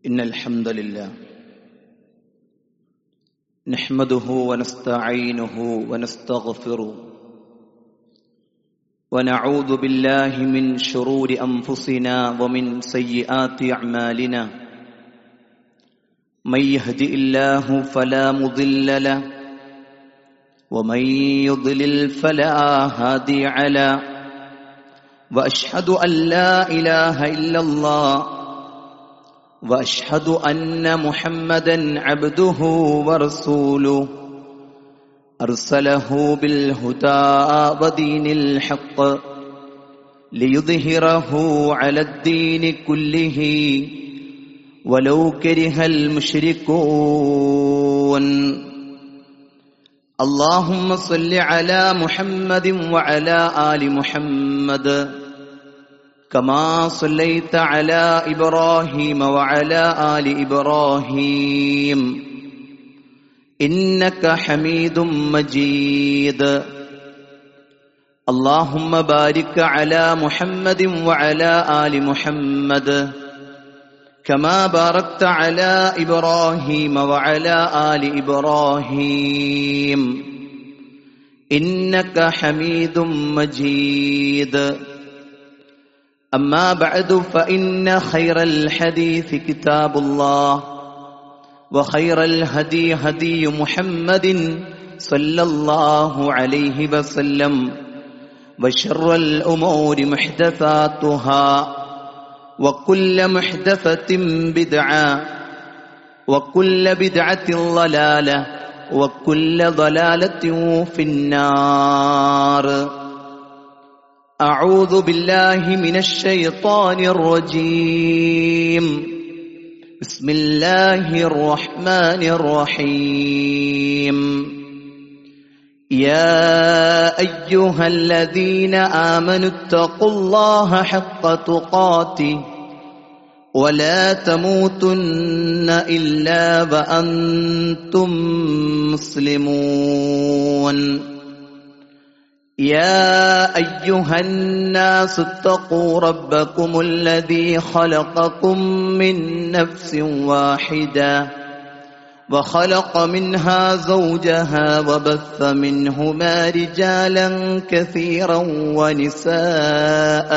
إن الحمد لله نحمده ونستعينه ونستغفره ونعوذ بالله من شرور أنفسنا ومن سيئات أعمالنا من يهد الله فلا مضل له ومن يضلل فلا هادي له وأشهد أن لا إله إلا الله وأشهد أن محمدا عبده ورسوله أرسله بالهدى ودين الحق ليظهره على الدين كله ولو كره المشركون اللهم صل على محمد وعلى آل محمد كما صليت على إبراهيم وعلى آل إبراهيم إنك حميد مجيد اللهم بارك على محمد وعلى آل محمد كما باركت على إبراهيم وعلى آل إبراهيم إنك حميد مجيد أما بعد فإن خير الحديث كتاب الله وخير الهدي هدي محمد صلى الله عليه وسلم وشر الأمور محدثاتها وكل محدثة بدعة وكل بدعة ضلالة وكل ضلالة في النار. أعوذ بالله من الشيطان الرجيم. بسم الله الرحمن الرحيم. يا أيها الذين آمنوا اتقوا الله حق تقاته ولا تموتن إلا وأنتم مسلمون. يا أيها الناس اتقوا ربكم الذي خلقكم من نفس واحدة وخلق منها زوجها وبث منهما رجالا كثيرا ونساء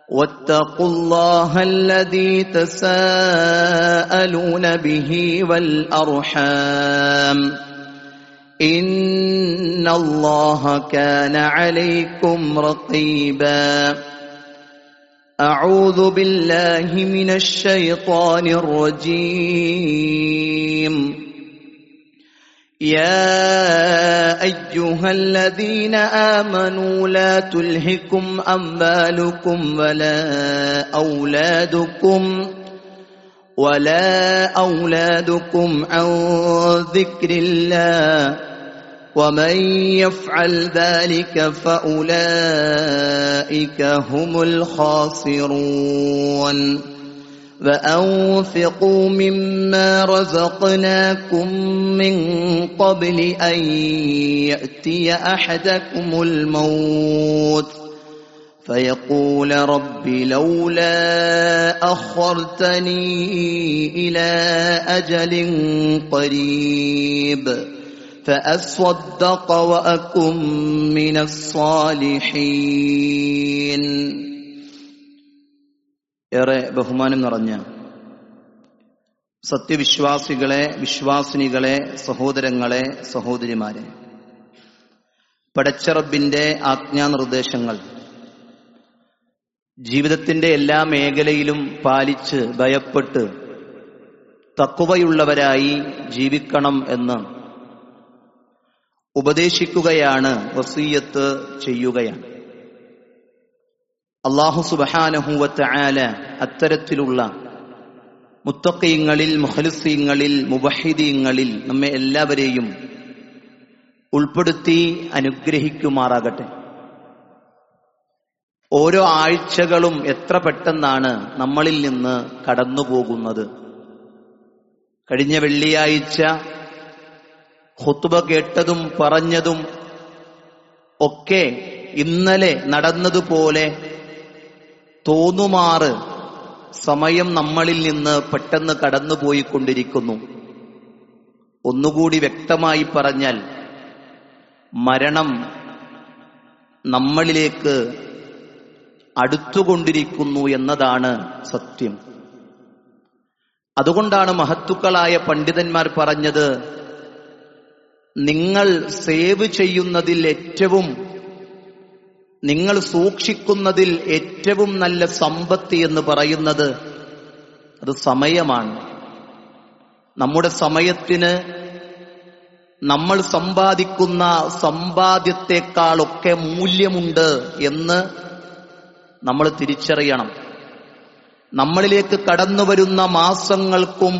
واتقوا الله الذي تساءلون به والأرحام إن الله كان عليكم رقيبا. أعوذ بالله من الشيطان الرجيم. يا أيها الذين آمنوا لا تلهكم أموالكم ولا أولادكم عن ذكر الله ومن يفعل ذلك فأولئك هم الخاسرون. وأنفقوا مما رزقناكم من قبل أن يأتي أحدكم الموت فيقول رب لولا أخرتني إلى أجل قريب فأصدق وأكن من الصالحين. ഏറെ ബഹുമാനം നിറഞ്ഞ സത്യവിശ്വാസികളെ, വിശ്വാസിനികളെ, സഹോദരങ്ങളെ, സഹോദരിമാരെ, പടച്ച റബ്ബിന്റെ ആജ്ഞാനിർദ്ദേശങ്ങൾ ജീവിതത്തിന്റെ എല്ലാ മേഖലയിലും പാലിച്ച് ഭയപ്പെട്ട് തഖ്വയുള്ളവരായി ജീവിക്കണം എന്ന് ഉപദേശിക്കുകയാണ്, വസിയ്യത്ത് ചെയ്യുകയാണ്. അല്ലാഹു സുബ്ഹാനഹു വ തആല അത്തരത്തിലുള്ള മുത്തഖീങ്ങളിൽ, മുഖ്ലിസീങ്ങളിൽ, മുവഹിദീങ്ങളിൽ നമ്മെ എല്ലാവരെയും ഉൾപ്പെടുത്തി അനുഗ്രഹിക്കുമാറാകട്ടെ. ഓരോ ആഴ്ചകളും എത്ര പെട്ടെന്നാണ് നമ്മളിൽ നിന്ന് കടന്നുപോകുന്നത്. കഴിഞ്ഞ വെള്ളിയാഴ്ച ഖുത്ബ കേട്ടതും പറഞ്ഞതും ഒക്കെ ഇന്നലെ നടന്നതുപോലെ തോന്നുമാറ് സമയം നമ്മളിൽ നിന്ന് പെട്ടെന്ന് കടന്നുപോയിക്കൊണ്ടിരിക്കുന്നു. ഒന്നുകൂടി വ്യക്തമായി പറഞ്ഞാൽ, മരണം നമ്മളിലേക്ക് അടുത്തുകൊണ്ടിരിക്കുന്നു എന്നതാണ് സത്യം. അതുകൊണ്ടാണ് മഹത്തുക്കളായ പണ്ഡിതന്മാർ പറഞ്ഞത്, നിങ്ങൾ സേവ് ചെയ്യുന്നതിൽ ഏറ്റവും, നിങ്ങൾ സൂക്ഷിക്കുന്നതിൽ ഏറ്റവും നല്ല സമ്പത്ത് എന്ന് പറയുന്നത് അത് സമയമാണ്. നമ്മുടെ സമയത്തിന് നമ്മൾ സമ്പാദിക്കുന്ന സമ്പാദ്യത്തെക്കാളൊക്കെ മൂല്യമുണ്ട് എന്ന് നമ്മൾ തിരിച്ചറിയണം. നമ്മളിലേക്ക് കടന്നുവരുന്ന മാസങ്ങൾക്കും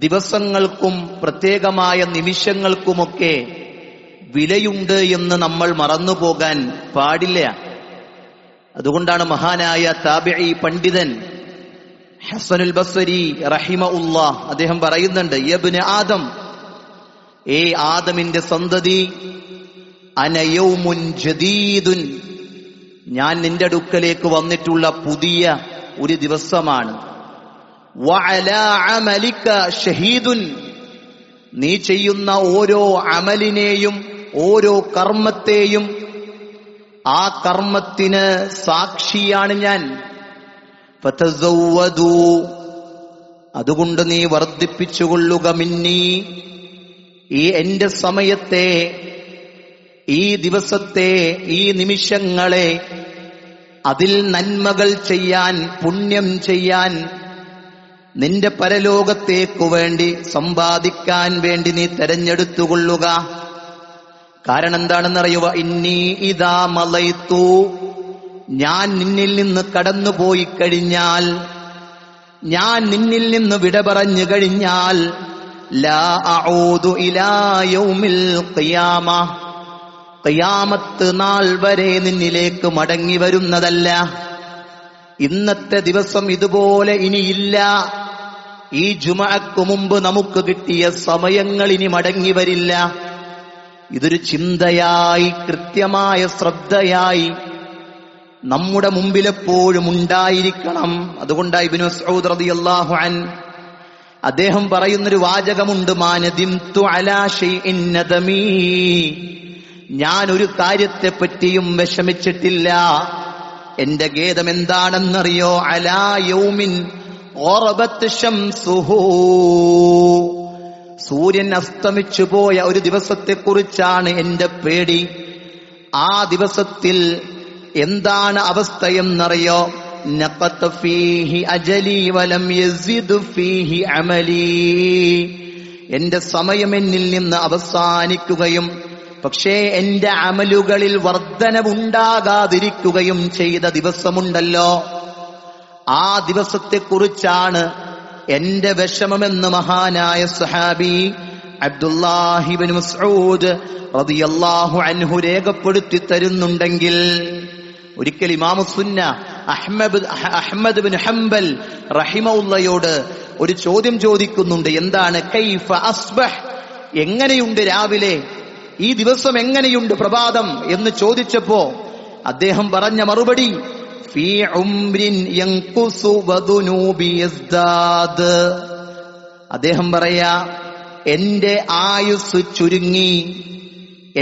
ദിവസങ്ങൾക്കും പ്രത്യേകമായ നിമിഷങ്ങൾക്കുമൊക്കെ വിലയുണ്ട് എന്ന് നമ്മൾ മറന്നുപോകാൻ പാടില്ല. അതുകൊണ്ടാണ് മഹാനായ താബിഈ പണ്ഡിതൻ ഹസനുൽ ബസ്രി റഹിമഹുല്ലാഹ് അദ്ദേഹം പറയുന്നുണ്ട്, യബ്ന ആദം, ഏ ആദമിന്റെ സന്തതി, അന യൗമുൻ ജദീദുൻ, ഞാൻ നിന്റെ അടുക്കലേക്ക് വന്നിട്ടുള്ള പുതിയ ഒരു ദിവസമാണ്. വഅലാ അമലിക ഷഹീദുൻ, നീ ചെയ്യുന്ന ഓരോ അമലിനെയും ഓരോ കർമ്മത്തെയും ആ കർമ്മത്തിന് സാക്ഷിയാണ് ഞാൻ. ഫതസവ്വദൂ, അതുകൊണ്ട് നീ വർദ്ധിപ്പിച്ചുകൊള്ളുക, മിന്നി, ഈ എന്റെ സമയത്തെ, ഈ ദിവസത്തെ, ഈ നിമിഷങ്ങളെ അതിൽ നന്മകൾ ചെയ്യാൻ, പുണ്യം ചെയ്യാൻ, നിന്റെ പരലോകത്തേക്കു വേണ്ടി സമ്പാദിക്കാൻ വേണ്ടി നീ തെരഞ്ഞെടുത്തുകൊള്ളുക. കാരണം എന്താണെന്നറിയുക, ഇന്നി ഇദാ മളൈതു, ഞാൻ നിന്നിൽ നിന്ന് കടന്നുപോയി കഴിഞ്ഞാൽ, ഞാൻ നിന്നിൽ നിന്ന് വിട പറഞ്ഞു കഴിഞ്ഞാൽ, ലാ അഊദു ഇലാ യൗമിൽ ഖിയാമ, ഖിയാമത്ത് നാൾ വരെ നിന്നിലേക്ക് മടങ്ങി വരുന്നതല്ല. ഇന്നത്തെ ദിവസം ഇതുപോലെ ഇനിയില്ല. ഈ ജുമഅക്ക് മുമ്പ് നമുക്ക് കിട്ടിയ സമയങ്ങൾ ഇനി മടങ്ങി വരില്ല. ഇതൊരു ചിന്തയായി, കൃത്യമായ ശ്രദ്ധയായി നമ്മുടെ മുമ്പിലെപ്പോഴും ഉണ്ടായിരിക്കണം. അതുകൊണ്ടാണ് ഇബ്നു മസ്ഊദ് റളിയല്ലാഹു അൻഹു അദ്ദേഹം പറയുന്നൊരു വാചകമുണ്ട്, മാനദിംതു അലാ ശൈഇൻ നദമീ, ഞാൻ ഒരു കാര്യത്തെപ്പറ്റിയും വിഷമിച്ചിട്ടില്ല. എന്റെ ഖേദം എന്താണെന്നറിയോ, അലാ യൗമിൻ ഖറബത് ശംസുഹു, സൂര്യൻ അസ്തമിച്ചു പോയ ഒരു ദിവസത്തെക്കുറിച്ചാണ് എന്റെ പേടി. ആ ദിവസത്തിൽ എന്താണ് അവസ്ഥയെന്നറിയോ, നഖത ഫീഹി അജലി വലം യസിദ് ഫീഹി അമലി, എന്റെ സമയം എന്നിൽ നിന്ന് അവസാനിക്കുകയും പക്ഷേ എന്റെ അമലുകളിൽ വർധനവുണ്ടാകാതിരിക്കുകയും ചെയ്ത ദിവസമുണ്ടല്ലോ, ആ ദിവസത്തെക്കുറിച്ചാണ് എന്റെ വിഷമമെന്ന് മഹാനായ സഹാബി അബ്ദുല്ലാഹി ഇബ്നു മസ്ഊദ് റളിയല്ലാഹു അൻഹു രേഖപ്പെടുത്തി തരുന്നുണ്ടെങ്കിൽ, ഒരിക്കൽ ഇമാമു സുന്ന അഹ്മദ് ബിൻ ഹംബൽ റഹിമഹുല്ലയോട് ഒരു ചോദ്യം ചോദിക്കുന്നുണ്ട്. എന്താണ്? കൈഫ അസ്ബഹ്, എങ്ങനെയുണ്ട് രാവിലെ, ഈ ദിവസം എങ്ങനെയുണ്ട് പ്രഭാതം എന്ന് ചോദിച്ചപ്പോ അദ്ദേഹം പറഞ്ഞ മറുപടി, ഫീ ഉംരിൻ യൻഖുസു വദുനൂബി യസ്ദാദ്, അദ്ദേഹം പറയാ, എന്റെ ആയുസ് ചുരുങ്ങി,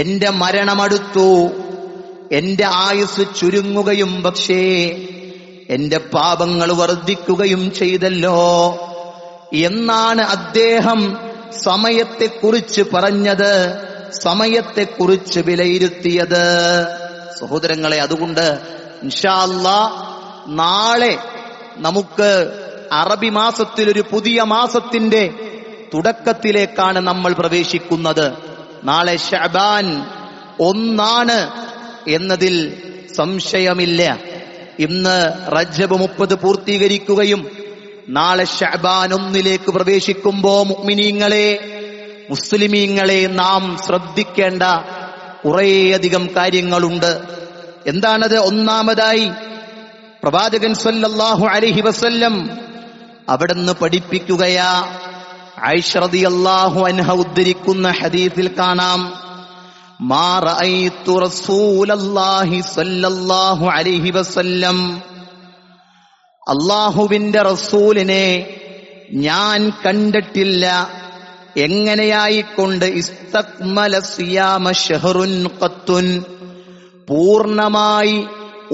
എന്റെ മരണമടുത്തു, എന്റെ ആയുസ് ചുരുങ്ങുകയും പക്ഷേ എന്റെ പാപങ്ങൾ വർദ്ധിക്കുകയും ചെയ്തല്ലോ എന്നാണ് അദ്ദേഹം സമയത്തെക്കുറിച്ച് പറഞ്ഞത്, സമയത്തെക്കുറിച്ച് വിലയിരുത്തിയത്. സഹോദരങ്ങളെ, അതുകൊണ്ട് ഇൻഷാ അല്ലാഹ് നാളെ നമുക്ക് അറബി മാസത്തിൽ ഒരു പുതിയ മാസത്തിന്റെ തുടക്കത്തിലേക്കാണ് നമ്മൾ പ്രവേശിക്കുന്നത്. നാളെ ശഅബാൻ 1 എന്നതിൽ സംശയമില്ല. ഇന്ന് റജബ് 30 പൂർത്തീകരിക്കുകയും നാളെ ശഅബാൻ 1 പ്രവേശിക്കുമ്പോ മുഅ്മിനീങ്ങളെ, മുസ്ലിമീങ്ങളെ, നാം ശ്രദ്ധിക്കേണ്ട കുറേയധികം കാര്യങ്ങളുണ്ട്. എന്താണത്? ഒന്നാമതായി പ്രവാചകൻ സല്ലല്ലാഹു അലൈഹി വസല്ലം അവിടുന്ന് പഠിപ്പിക്കുകയാ. ആയിഷ റളിയല്ലാഹു അൻഹ ഉദ്ധരിക്കുന്ന ഹദീസിൽ കാണാം, മാ റഅയ്തു റസൂലല്ലാഹി സല്ലല്ലാഹു അലൈഹി വസല്ലം അല്ലാഹുവിന്റെ റസൂലിനെ ഞാൻ കണ്ടിട്ടില്ല. എങ്ങനെയായിക്കൊണ്ട്? ഇസ്തക്മല സിയാമ ശഹറുൻ ഖത്തുൻ, പൂർണ്ണമായി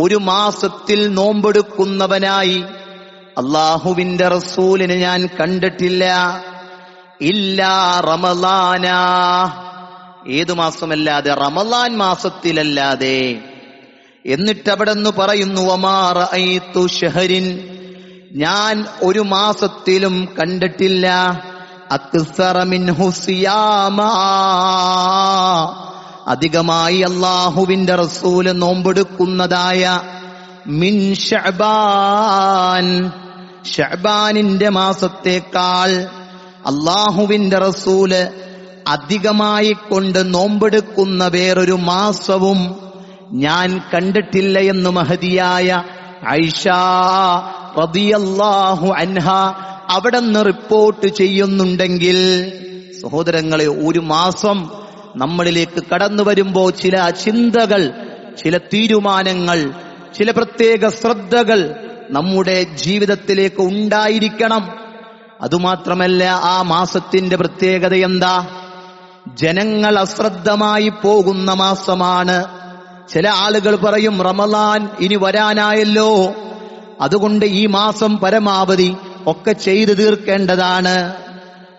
ഒരു മാസത്തിൽ നോമ്പെടുക്കുന്നവനായി അല്ലാഹുവിന്റെ റസൂലിനെ ഞാൻ കണ്ടിട്ടില്ല. ഇല്ലാ റമളാന, ഏതു മാസമല്ലാതെ? റമളാൻ മാസത്തിലല്ലാതെ. എന്നിട്ട് അവിടെ നിന്ന് പറയുന്നു വമാ റഅയ്തു ശഹരിൻ, ഞാൻ ഒരു മാസത്തിലും കണ്ടിട്ടില്ല അക്സറ മിൻഹു സിയാമ, അധികമായി അല്ലാഹുവിന്റെ റസൂല് നോമ്പെടുക്കുന്നതായ മിൻ ശഅബാൻ, ശഅബാനിന്റെ മാസത്തേക്കാൾ അല്ലാഹുവിന്റെ റസൂല് അധികമായി കൊണ്ട് നോമ്പെടുക്കുന്ന വേറൊരു മാസവും ഞാൻ കണ്ടിട്ടില്ല എന്ന് മഹദിയായ ആയിഷ റളിയല്ലാഹു അൻഹ അവിടെന്ന് റിപ്പോർട്ട് ചെയ്യുന്നുണ്ടെങ്കിൽ, സഹോദരങ്ങളെ, ഒരു മാസം നമ്മളിലേക്ക് കടന്നു വരുമ്പോ ചില ചിന്തകൾ, ചില തീരുമാനങ്ങൾ, ചില പ്രത്യേക ശ്രദ്ധകൾ നമ്മുടെ ജീവിതത്തിലേക്ക് ഉണ്ടായിരിക്കണം. അതുമാത്രമല്ല, ആ മാസത്തിന്റെ പ്രത്യേകത എന്താ? ജനങ്ങൾ അശ്രദ്ധമായി പോകുന്ന മാസമാണ്. ചില ആളുകൾ പറയും റമളാൻ ഇനി വരാനായല്ലോ, അതുകൊണ്ട് ഈ മാസം പരമാവധി ഒക്കെ ചെയ്തു തീർക്കേണ്ടതാണ്,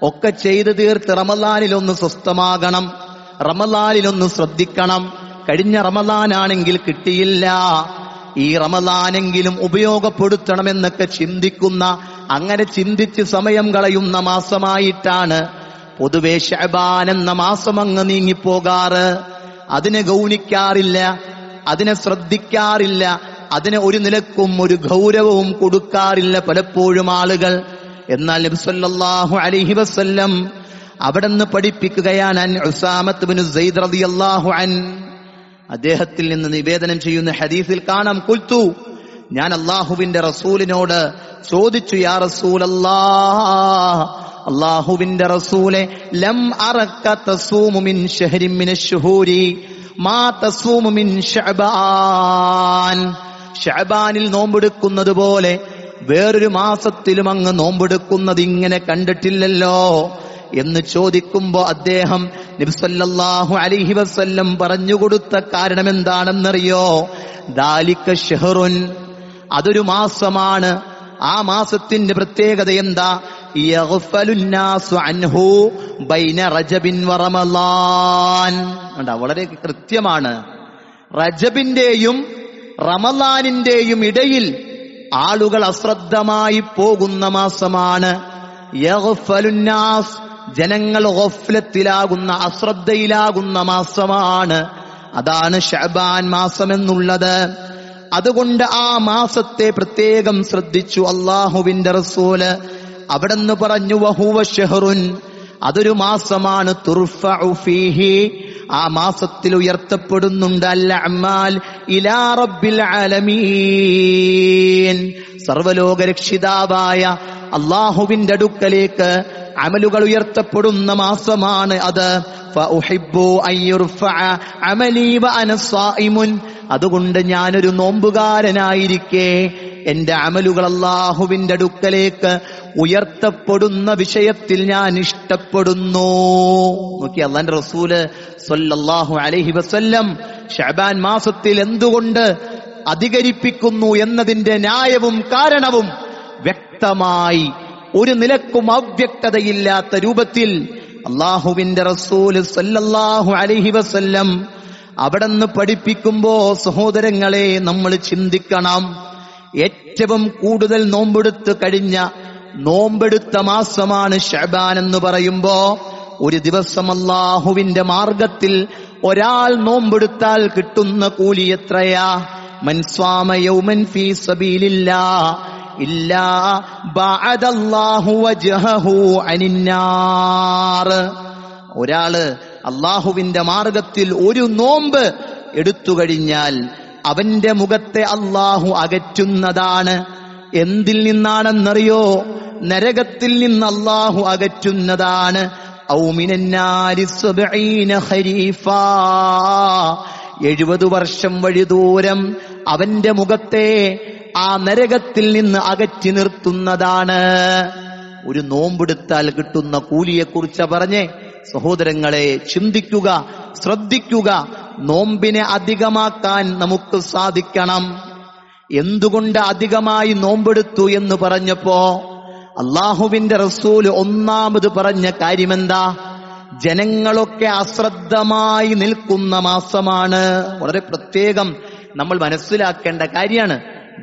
ഒക്കെ ചെയ്തു തീർത്ത് റമളാനിലൊന്ന് സ്വസ്ഥമാകണം, റമളാനിലൊന്ന് ശ്രദ്ധിക്കണം. കഴിഞ്ഞ റമളാനാണെങ്കിൽ കിട്ടിയില്ല, ഈ റമളാനെങ്കിലും ഉപയോഗപ്പെടുത്തണമെന്നൊക്കെ ചിന്തിക്കുന്ന, അങ്ങനെ ചിന്തിച്ച് സമയം കളയുന്ന മാസമായിട്ടാണ് പൊതുവെ ശഅബാൻ എന്ന മാസം അങ്ങ് നീങ്ങിപ്പോകാറ്. അതിനെ ഗൗനിക്കാറില്ല, അതിനെ ശ്രദ്ധിക്കാറില്ല, അതിന് ഒരു നിലക്കും ഒരു ഗൗരവവും കൊടുക്കാറില്ല പലപ്പോഴും ആളുകൾ. എന്നാൽ നബി സല്ലല്ലാഹു അലൈഹി വസല്ലം അവിടെന്ന് പഠിപ്പിക്കുകയാണ്. അൻ ഉസാമത്ത് ഇബ്നു സൈദ് റളിയല്ലാഹു അൻ, അദ്ദേഹത്തിൽ നിന്ന് നിവേദനം ചെയ്യുന്ന ഹദീസിൽ കാണാം, ഖുൽതു, ഞാൻ അല്ലാഹുവിന്റെ റസൂലിനോട് ചോദിച്ചു, യാ റസൂലല്ലാഹ്, അല്ലാഹുവിന്റെ റസൂലെ, ലം അറക തസൂമു മിൻ ശഹരിൻ മിനശ് ശുഹൂരി മാ തസൂമു മിൻ ശഅബാൻ, ശഅബാനിൽ നോമ്പെടുക്കുന്നത് പോലെ വേറൊരു മാസത്തിലും അങ്ങ് നോമ്പെടുക്കുന്നത് ഇങ്ങനെ കണ്ടിട്ടില്ലല്ലോ എന്ന് ചോദിക്കുമ്പോ അദ്ദേഹം നബി സല്ലല്ലാഹു അലൈഹി വസല്ലം പറഞ്ഞുകൊടുത്ത കാരണം എന്താണെന്നറിയോ? ദാലിക ശഹറുൻ, അതൊരു മാസമാണ്. ആ മാസത്തിന്റെ പ്രത്യേകത എന്താ? യഗ്ഫലുന്നാസു അൻഹു ബൈന റജബിൻ വ റമളാൻ. വളരെ കൃത്യമാണ്. റജബിന്റെയും റമളാനിന്റെയും ഇടയിൽ ആളുകൾ അശ്രദ്ധമായി പോകുന്ന മാസമാണ്. യഗ്ഫലുന്നാസ്, ജനങ്ങൾ ഗഫ്ലത്തിലാകുന്ന, അശ്രദ്ധയിലാകുന്ന മാസമാണ്. അതാണ് ശഅബാൻ മാസം എന്നുള്ളത്. അതുകൊണ്ട് ആ മാസത്തെ പ്രത്യേകം ശ്രദ്ധിച്ചു അല്ലാഹുവിന്റെ റസൂല്. അവിടെന്ന് പറഞ്ഞു വഹുവ ശഹറുൻ, അതൊരു മാസമാണ്. തുർഫഉ ഫീഹി, ആ മാസത്തിൽ ഉയർത്തപ്പെടുന്നുണ്ട് അൽ അഅ്മാൽ ഇലാ റബ്ബിൽ ആലമീൻ, സർവലോക രക്ഷിതാവായ അല്ലാഹുവിന്റെ അടുക്കലേക്ക് അമലുകൾ ഉയർത്തപ്പെടുന്ന മാസമാണ് അത്. ഫഉഹിബ്ബു അൻ യുർഫഅ അമലി വ അന സായിമുൻ, അതുകൊണ്ട് ഞാനൊരു നോമ്പുകാരനായിരിക്കെ എന്റെ അമലുകൾ അല്ലാഹുവിന്റെ അടുക്കലേക്ക് ഉയർത്തപ്പെടുന്ന വിഷയത്തിൽ ഞാൻ ഇഷ്ടപ്പെടുന്നു. നോക്കി, അല്ലാഹുവിന്റെ റസൂല് സ്വല്ലല്ലാഹു അലൈഹി വസല്ലം ശഅബാൻ മാസത്തിൽ എന്തുകൊണ്ട് അധികരിപ്പിക്കുന്നു എന്നതിന്റെ ന്യായവും കാരണവും വ്യക്തമായി, ഒരു നിലക്കും അവ്യക്തതയില്ലാത്ത രൂപത്തിൽ അല്ലാഹുവിന്റെ റസൂല് സ്വല്ലല്ലാഹു അലൈഹി വസല്ലം അവിടെന്ന് പഠിപ്പിക്കുമ്പോ, സഹോദരങ്ങളെ, നമ്മൾ ചിന്തിക്കണം. ഏറ്റവും കൂടുതൽ നോമ്പെടുത്ത മാസമാണ് ശഅബാൻ എന്ന് പറയുമ്പോ, ഒരു ദിവസം അല്ലാഹുവിന്റെ മാർഗത്തിൽ ഒരാൾ നോമ്പെടുത്താൽ കിട്ടുന്ന കൂലി എത്രയാ? മൻ സ്വാമ യൗമൻ ഫീ സബീലില്ലാഹ് ഇല്ലാ ബഅദല്ലാഹു വജ്ഹഹു അനിന്നാർ. ഒരാള് അല്ലാഹുവിന്റെ മാർഗത്തിൽ ഒരു നോമ്പ് എടുത്തു കഴിഞ്ഞാൽ അവന്റെ മുഖത്തെ അല്ലാഹു അകറ്റുന്നതാണ്. എന്തിൽ നിന്നാണെന്നറിയോ? നരകത്തിൽ നിന്ന് അല്ലാഹു അകറ്റുന്നതാണ്. ഔ മിനന്നാരി 70 ഖരീഫാ, 70 വർഷം വഴി ദൂരം അവന്റെ മുഖത്തെ ആ നരകത്തിൽ നിന്ന് അകറ്റി നിർത്തുന്നതാണ്. ഒരു നോമ്പെടുത്താൽ കിട്ടുന്ന കൂലിയെക്കുറിച്ച് പറഞ്ഞേ. സഹോദരങ്ങളെ, ചിന്തിക്കുക, ശ്രദ്ധിക്കുക. നോമ്പിനെ അധികമാക്കാൻ നമുക്ക് സാധിക്കണം. എന്തുകൊണ്ട് അധികമായി നോമ്പെടുത്തു എന്ന് പറഞ്ഞപ്പോ അള്ളാഹുവിന്റെ റസൂൽ ഒന്നാമത് പറഞ്ഞ കാര്യമെന്താ? ജനങ്ങളൊക്കെ അശ്രദ്ധമായി നിൽക്കുന്ന മാസമാണ്. വളരെ പ്രത്യേകം നമ്മൾ മനസ്സിലാക്കേണ്ട കാര്യമാണ്.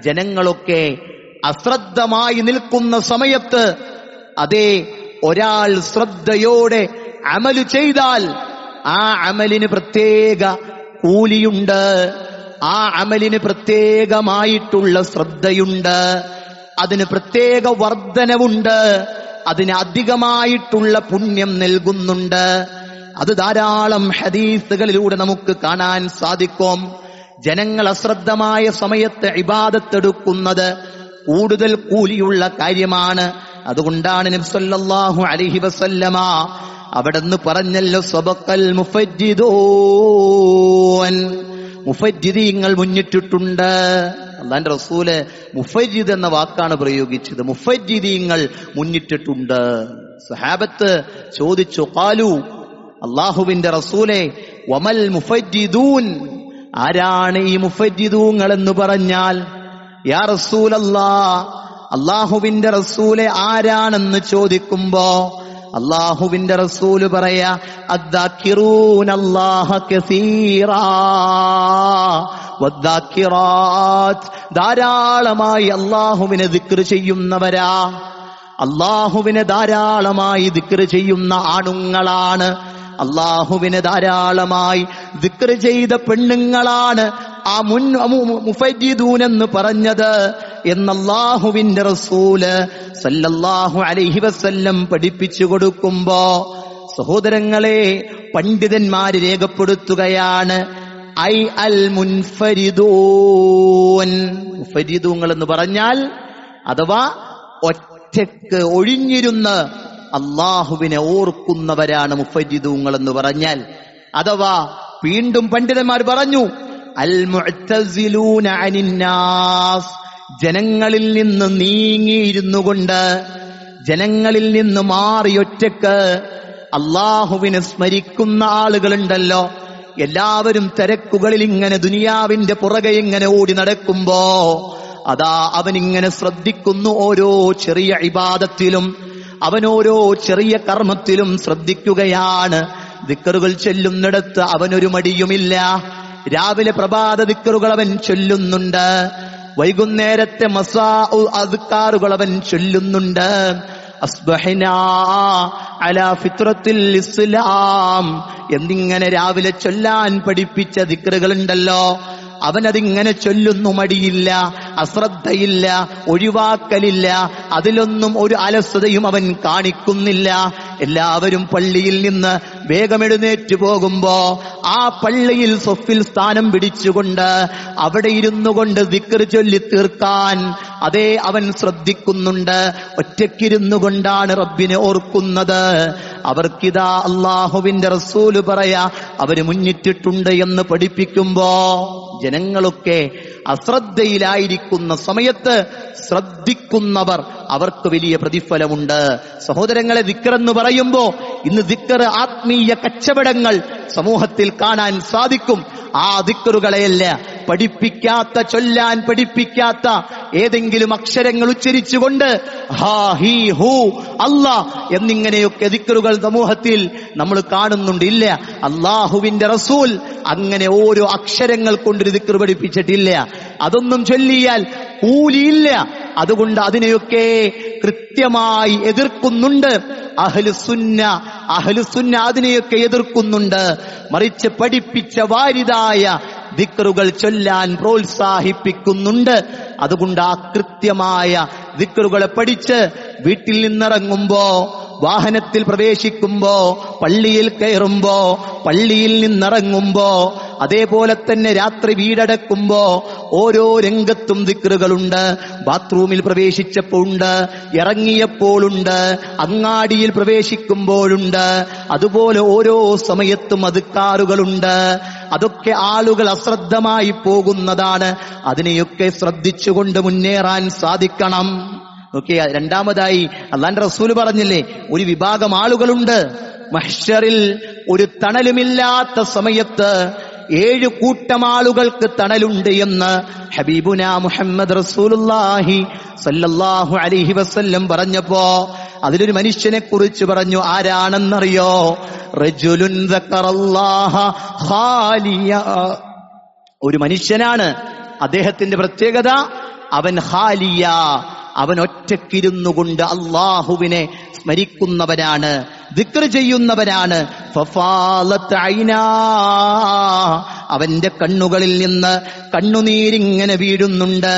ജനങ്ങളൊക്കെ അശ്രദ്ധമായി നിൽക്കുന്ന സമയത്ത് അതേ ഒരാൾ ശ്രദ്ധയോടെ അമല് ചെയ്താൽ ആ അമലിന് പ്രത്യേക കൂലിയുണ്ട്, ആ അമലിന് പ്രത്യേകമായിട്ടുള്ള ശ്രദ്ധയുണ്ട്, അതിന് പ്രത്യേക വർധനവുണ്ട്, അതിന് അധികമായിട്ടുള്ള പുണ്യം നൽകുന്നുണ്ട്. അത് ധാരാളം ഹദീസുകളിലൂടെ നമുക്ക് കാണാൻ സാധിക്കും. ജനങ്ങൾ അശ്രദ്ധമായ സമയത്ത് ഇബാദത്തെടുക്കുന്നത് കൂടുതൽ കൂലിയുള്ള കാര്യമാണ്. അതുകൊണ്ടാണ് നബി സല്ലല്ലാഹു അലൈഹി വസല്ലമ അവിടെന്ന് പറഞ്ഞല്ലോ, സബഖൽ മുഫജ്ജിദൂൻ, മുഫജ്ജിദീങ്ങൾ മുന്നിട്ടിട്ടുണ്ട്. അല്ലാഹുവിന്റെ റസൂല് മുഫജ്ജിദ് എന്ന വാക്കാണ് പ്രയോഗിച്ചത്. മുഫജ്ജിദീങ്ങൾ മുന്നിട്ടിട്ടുണ്ട്. സഹാബത്ത് ചോദിച്ചു, ഖാലു, അല്ലാഹുവിന്റെ റസൂലേ, വമൽ മുഫജ്ജിദൂൻ, ആരാണ് ഈ മുഫജ്ജിദൂങ്ങൾ എന്ന് പറഞ്ഞാൽ? യാ റസൂലല്ലാഹ്, അല്ലാഹുവിന്റെ റസൂലെ ആരാണെന്ന് ചോദിക്കുമ്പോ അല്ലാഹുവിന്റെ റസൂല് പറയാ, അദ്ദാക്കിറൂനല്ലാഹ കസീറാ വദ്ദാക്കിറാത്ത്, ധാരാളമായി അല്ലാഹുവിനെ ദിക്ർ ചെയ്യുന്നവരാ. അല്ലാഹുവിനെ ധാരാളമായി ദിക്ർ ചെയ്യുന്ന ആണുങ്ങളാണ്, അല്ലാഹുവിനെ ധാരാളമായി ദിക്ർ ചെയ്ത പെണ്ണുങ്ങളാണ് ആ മുഫജ്ജിദൂൻ എന്ന് പറഞ്ഞത് എന്ന് അല്ലാഹുവിന്റെ റസൂല് സല്ലല്ലാഹു അലൈഹി വസല്ലം പഠിപ്പിച്ചു കൊടുക്കുമ്പോ സഹോദരങ്ങളെ, പണ്ഡിതന്മാര് രേഖപ്പെടുത്തുകയാണ്, ഐ അൽ മുൻഫരിദൂൻ, മുഫരിദൂങ്ങൾ എന്ന് പറഞ്ഞാൽ അഥവാ ഒറ്റക്ക് ഒഴിഞ്ഞിരുന്ന് അള്ളാഹുവിനെ ഓർക്കുന്നവരാണ് മുഫജ്ജിദൂങ്ങൾ എന്ന് പറഞ്ഞാൽ. അഥവാ വീണ്ടും പണ്ഡിതന്മാർ പറഞ്ഞു, അൽ മുഅ്തസിലൂന അനിന്നാസ്, ജനങ്ങളിൽ നിന്ന് നീങ്ങിയിരുന്നു കൊണ്ട്, ജനങ്ങളിൽ നിന്ന് മാറി ഒറ്റക്ക് അള്ളാഹുവിനെ സ്മരിക്കുന്ന ആളുകളുണ്ടല്ലോ. എല്ലാവരും തിരക്കുകളിൽ ഇങ്ങനെ ദുനിയാവിന്റെ പുറകെ ഇങ്ങനെ ഓടി നടക്കുമ്പോ അതാ അവനിങ്ങനെ ശ്രദ്ധിക്കുന്നു, ഓരോ ചെറിയ ഇബാദത്തിലും അവനോരോ ചെറിയ കർമ്മത്തിലും ശ്രദ്ധിക്കുകയാണ്. ദിക്റുകൾ ചൊല്ലുന്നിടത്ത് അവനൊരു മടിയുമില്ല. രാവിലെ പ്രഭാത ദിക്റുകൾ അവൻ ചൊല്ലുന്നുണ്ട്, വൈകുന്നേരത്തെ മസാഉ അദ്കാറുകൾ അവൻ ചൊല്ലുന്നുണ്ട്. അസ്ബഹനാ അലാ ഫിത്രത്തിൽ ഇസ്ലാം എന്നിങ്ങനെ രാവിലെ ചൊല്ലാൻ പഠിപ്പിച്ച ദിക്റുകളുണ്ടല്ലോ, അവനതിങ്ങനെ ചൊല്ലുന്നു. മടിയില്ല, അശ്രദ്ധയില്ല, ഒഴിവാക്കലില്ല, അതിലൊന്നും ഒരു അലസതയും അവൻ കാണിക്കുന്നില്ല. എല്ലാവരും പള്ളിയിൽ നിന്ന് വേഗം എഴുന്നേറ്റ് പോകുമ്പോ ആ പള്ളിയിൽ സൊഫിൽ സ്ഥാനം പിടിച്ചുകൊണ്ട് അവിടെ ഇരുന്നു കൊണ്ട് ദിക്ർ ചൊല്ലി തീർക്കാൻ അതേ അവൻ ശ്രദ്ധിക്കുന്നുണ്ട്. ഒറ്റയ്ക്കിരുന്നു കൊണ്ടാണ് റബ്ബിനെ ഓർക്കുന്നത്. അവർക്കിതാ അള്ളാഹുവിന്റെ റസൂല് പറയാ, അവര് മുന്നിട്ടിട്ടുണ്ട് എന്ന് പഠിപ്പിക്കുമ്പോ ജനങ്ങളൊക്കെ അശ്രദ്ധയിലായിരിക്കുന്ന സമയത്ത് ശ്രദ്ധിക്കുന്നവർ, അവർക്ക് വലിയ പ്രതിഫലമുണ്ട്. സഹോദരങ്ങളെ, ദിക്ർ എന്ന് പറയുമ്പോ ഇന്ന് ദിക്ർ ആത്മീയ കച്ചവടങ്ങൾ സമൂഹത്തിൽ കാണാൻ സാധിക്കും. ആ ദിക്റുകളെയല്ല, പഠിപ്പിക്കാത്ത, ചൊല്ലാൻ പഠിപ്പിക്കാത്ത ഏതെങ്കിലും അക്ഷരങ്ങൾ ഉച്ചരിച്ചുകൊണ്ട് ഹാ ഹീ ഹൂ അല്ലാ എന്നിങ്ങനെയൊക്കെ ദിക്റുകൾ സമൂഹത്തിൽ നമ്മൾ കാണുന്നുണ്ട്. ഇല്ല, അള്ളാഹുവിന്റെ റസൂൽ അങ്ങനെ ഓരോ അക്ഷരങ്ങൾ കൊണ്ടൊരു ദിക്ർ പഠിപ്പിച്ചിട്ടില്ല. അതൊന്നും ചൊല്ലിയാൽ കൂലിയില്ല. അതുകൊണ്ട് അതിനെയൊക്കെ കൃത്യമായി എതിർക്കുന്നുണ്ട് അഹ്ലുസുന്ന. അതിനെയൊക്കെ എതിർക്കുന്നുണ്ട്. മറിച്ച് പഠിപ്പിച്ച വാരിതായ ദിക്റുകൾ ചൊല്ലാൻ പ്രോത്സാഹിപ്പിക്കുന്നുണ്ട്. അതുകൊണ്ട് ആ കൃത്യമായ ദിക്റുകളെ പഠിച്ച് വീട്ടിൽ നിന്നിറങ്ങുമ്പോ, വാഹനത്തിൽ പ്രവേശിക്കുമ്പോ, പള്ളിയിൽ കയറുമ്പോ, പള്ളിയിൽ നിന്നിറങ്ങുമ്പോ അതേപോലെ തന്നെ രാത്രി വീടടക്കുമ്പോ ഓരോ രംഗത്തും ദിക്റുകളുണ്ട്. ബാത്റൂമിൽ പ്രവേശിച്ചപ്പോൾ ഉണ്ട്, ഇറങ്ങിയപ്പോഴുണ്ട്, അങ്ങാടിയിൽ പ്രവേശിക്കുമ്പോഴുണ്ട്. അതുപോലെ ഓരോ സമയത്തും അദ്കാറുകളുണ്ട്. അതൊക്കെ ആളുകൾ അശ്രദ്ധമായി പോകുന്നതാണ്. അതിനെയൊക്കെ ശ്രദ്ധിച്ചുകൊണ്ട് മുന്നേറാൻ സാധിക്കണം. ഓക്കെ, രണ്ടാമതായി അല്ലാഹുവിന്റെ റസൂൽ പറഞ്ഞില്ലേ, ഒരു വിഭാഗം ആളുകളുണ്ട് മഹ്ശറിൽ ഒരു തണലുമില്ലാത്ത സമയത്ത് 7 കൂട്ടം ആളുകൾക്ക് തണലുണ്ട് എന്ന് ഹബീബുനാ മുഹമ്മദ് റസൂലുള്ളാഹി സല്ലല്ലാഹു അലൈഹി വസല്ലം പറഞ്ഞപ്പോ അതിലൊരു മനുഷ്യനെ കുറിച്ച് പറഞ്ഞു. ആരാണെന്നറിയോ? റജുലുൻ ദക്കറല്ലാഹ ഖാലിയ. ഒരു മനുഷ്യനാണ്, അദ്ദേഹത്തിന്റെ പ്രത്യേകത അവൻ ഖാലിയ, അവൻ ഒറ്റക്കിരുന്നു കൊണ്ട് അള്ളാഹുവിനെ സ്മരിക്കുന്നവനാണ്, ദിക്ർ ചെയ്യുന്നവനാണ്. ഫഫാലത്ത് ഐനാ, അവന്റെ കണ്ണുകളിൽ നിന്ന് കണ്ണുനീരിങ്ങനെ വീഴുന്നുണ്ട്.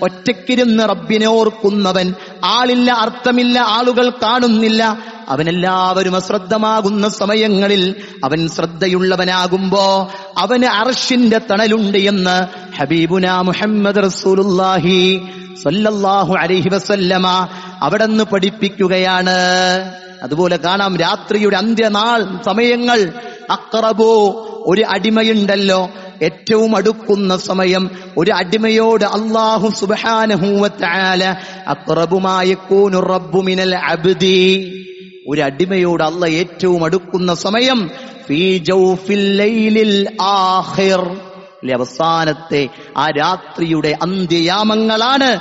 ഒറ്റക്കിരുന്ന് റബ്ബിനെ ഓർക്കുന്നവൻ, ആളില്ല, അർത്ഥമില്ല, ആളുകൾ കാണുന്നില്ല, അവനെല്ലാവരും അശ്രദ്ധമാകുന്ന സമയങ്ങളിൽ അവൻ ശ്രദ്ധയുള്ളവനാകുമ്പോ അവന് അർശിന്റെ തണലുണ്ട് എന്ന് ഹബീബുനാ മുഹമ്മദ് റസൂലുള്ളാഹി സല്ലല്ലാഹു അലൈഹി വസല്ലമ അവിടെന്ന് പഠിപ്പിക്കുകയാണ്. അതുപോലെ കാണാം രാത്രിയുടെ അന്ത്യനാൾ സമയങ്ങൾ. അഖറബു, ഒരു അടിമയുണ്ടല്ലോ, ഏറ്റവും അടുക്കുന്ന സമയം. ഒരു അടിമയോട് അല്ലാഹു സുബ്ഹാനഹു വ തആല അഖറബു മാ യകൂനു റബ്ബു മിനൽ അബ്ദി, ഒരു അടിമയോട് അല്ലാഹ് ഏറ്റവും അടുക്കുന്ന സമയം ഫീ ജൗഫിൽ ലൈലിൽ ആഖിർ, അവസാനത്തെ ആ രാത്രിയുടെ അന്ത്യയാമങ്ങളാണ്.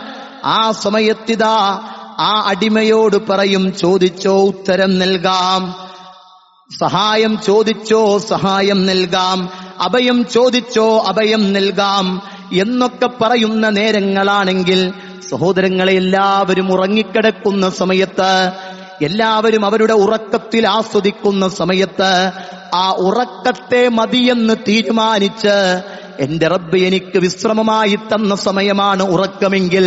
ആ സമയത്തിതാ ആ അടിമയോട് പറയും, ചോദിച്ചോ ഉത്തരം നൽകാം, സഹായം ചോദിച്ചോ സഹായം നൽകാം, അഭയം ചോദിച്ചോ അഭയം നൽകാം എന്നൊക്കെ പറയുന്ന നേരങ്ങളാണെങ്കിൽ സഹോദരങ്ങളെ, എല്ലാവരും ഉറങ്ങിക്കിടക്കുന്ന സമയത്ത്, എല്ലാവരും അവരുടെ ഉറക്കത്തിൽ ആസ്വദിക്കുന്ന സമയത്ത്, ആ ഉറക്കത്തെ മതിയെന്ന് തീരുമാനിച്ച് എന്റെ റബ്ബ് എനിക്ക് വിശ്രമമായി തന്ന സമയമാണ് ഉറക്കമെങ്കിൽ,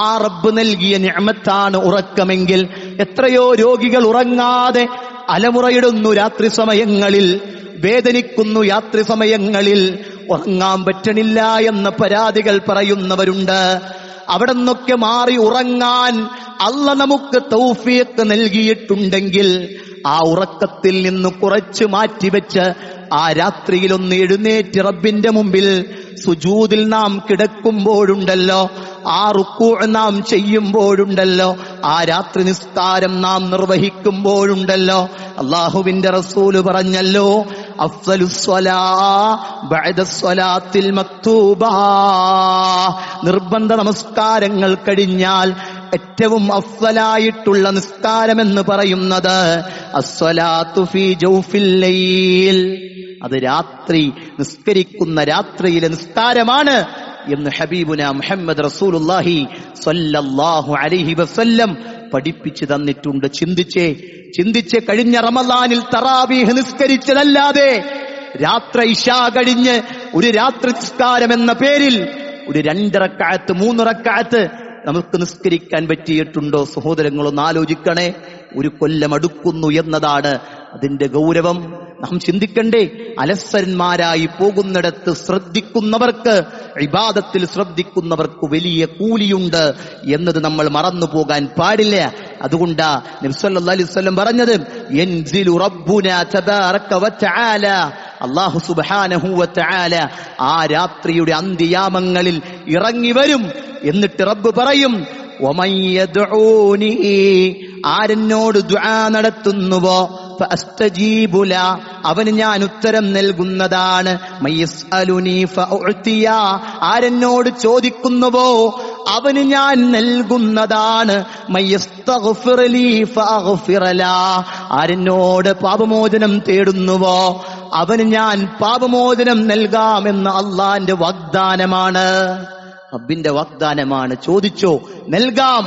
ആ റബ്ബ് നൽകിയ നിഅമത്താണ് ഉറക്കമെങ്കിൽ, എത്രയോ രോഗികൾ ഉറങ്ങാതെ അലമുറയിടുന്നു രാത്രി സമയങ്ങളിൽ, വേദനിക്കുന്നു രാത്രി സമയങ്ങളിൽ, ഉറങ്ങാൻ പറ്റണില്ല എന്ന പരാതികൾ പറയുന്നവരുണ്ട്. അവിടെ നിന്നൊക്കെ മാറി ഉറങ്ങാൻ അല്ലാഹ് നമുക്ക് തൗഫീഖ് നൽകിയിട്ടുണ്ടെങ്കിൽ ആ ഉറക്കത്തിൽ നിന്ന് കുറച്ച് മാറ്റിവെച്ച് ആ രാത്രിയിൽ ഒന്ന് എഴുന്നേറ്റ് റബ്ബിന്റെ മുമ്പിൽ സുജൂദിൽ നാം കിടക്കുമ്പോഴുണ്ടല്ലോ, ആ റുക്കൂ നാം ചെയ്യുമ്പോഴുണ്ടല്ലോ, ആ രാത്രി നിസ്കാരം നാം നിർവഹിക്കുമ്പോഴുണ്ടല്ലോ, അല്ലാഹുവിന്റെ റസൂല് പറഞ്ഞല്ലോ, അഫ്ളലുസ്സലാ ബഅദസ്സലാത്തിൽ മക്തൂബാ, നിർബന്ധ നമസ്കാരങ്ങൾ കഴിഞ്ഞാൽ ഏറ്റവും അഫ്ളലായിട്ടുള്ള നിസ്കാരമെന്ന് പറയുന്നത് അസ്സലാത്തു ഫീ ജൗഫിൽ ലൈൽ, അത് രാത്രി നിസ്കരിക്കുന്ന രാത്രിയിലെ നിസ്കാരമാണ് എന്ന് ഹബീബുനാ മുഹമ്മദ് റസൂലുള്ളാഹി സ്വല്ലല്ലാഹു അലൈഹി വസല്ലം പഠിപ്പിച്ചു തന്നിട്ടുണ്ട്. ചിന്തിച്ചേ കഴിഞ്ഞ റമളാനിൽ തറാവീഹ് നിസ്കരിച്ചതല്ലാതെ രാത്രി ഇശാ കഴിഞ്ഞ് ഒരു രാത്രി നിസ്കാരം എന്ന പേരിൽ ഒരു 2 റക്അത്ത് 3 റക്അത്ത് നമുക്ക് നിസ്കരിക്കാൻ പറ്റിയിട്ടുണ്ടോ? സഹോദരങ്ങളൊന്ന് ആലോചിക്കണേ. ഒരു കൊല്ലം അടുക്കുന്നു എന്നതാണ് അതിന്റെ ഗൗരവം. നാം ചിന്തിക്കണ്ടേ? അലസന്മാരായി പോകുന്നിടത്ത് ശ്രദ്ധിക്കുന്നവർക്ക്, ഇബാദത്തിൽ ശ്രദ്ധിക്കുന്നവർക്ക് വലിയ കൂലിയുണ്ട് എന്നത് നമ്മൾ മറന്നു പോകാൻ പാടില്ല. അതുകൊണ്ടാ നബി സല്ലല്ലാഹു അലൈഹി വസല്ലം പറഞ്ഞത്, യൻസിലു റബ്ബുനാ തബാറക വ തആല, അല്ലാഹു സുബ്ഹാനഹു വ തആല ആ രാത്രിയുടെ അന്ത്യയാമങ്ങളിൽ ഇറങ്ങി വരും. എന്നിട്ട് റബ്ബ് പറയും, വമൻ യദ്ഊനി, ആരെന്നോട് ദുആ നടത്തുന്നുവോ ഫഅസ്തജീബു ല, അവന് ഞാൻ ഉത്തരം നൽകുന്നതാണ്. മയസ്അലുനി ഫഉഅതിയ, ആരെന്നോട് ചോദിക്കുന്നുവോ അവന് ഞാൻ നൽകുന്നതാണ്. മയസ്തഗ്ഫിർ ലി ഫഅഗ്ഫിർ ല, ആരെന്നോട് പാപമോചനം തേടുന്നുവോ അവന് ഞാൻ പാപമോചനം നൽകാമെന്ന് അള്ളാന്റെ വാഗ്ദാനമാണ്, റബ്ബിന്റെ വാഗ്ദാനമാണ്. ചോദിച്ചോ നൽകാം,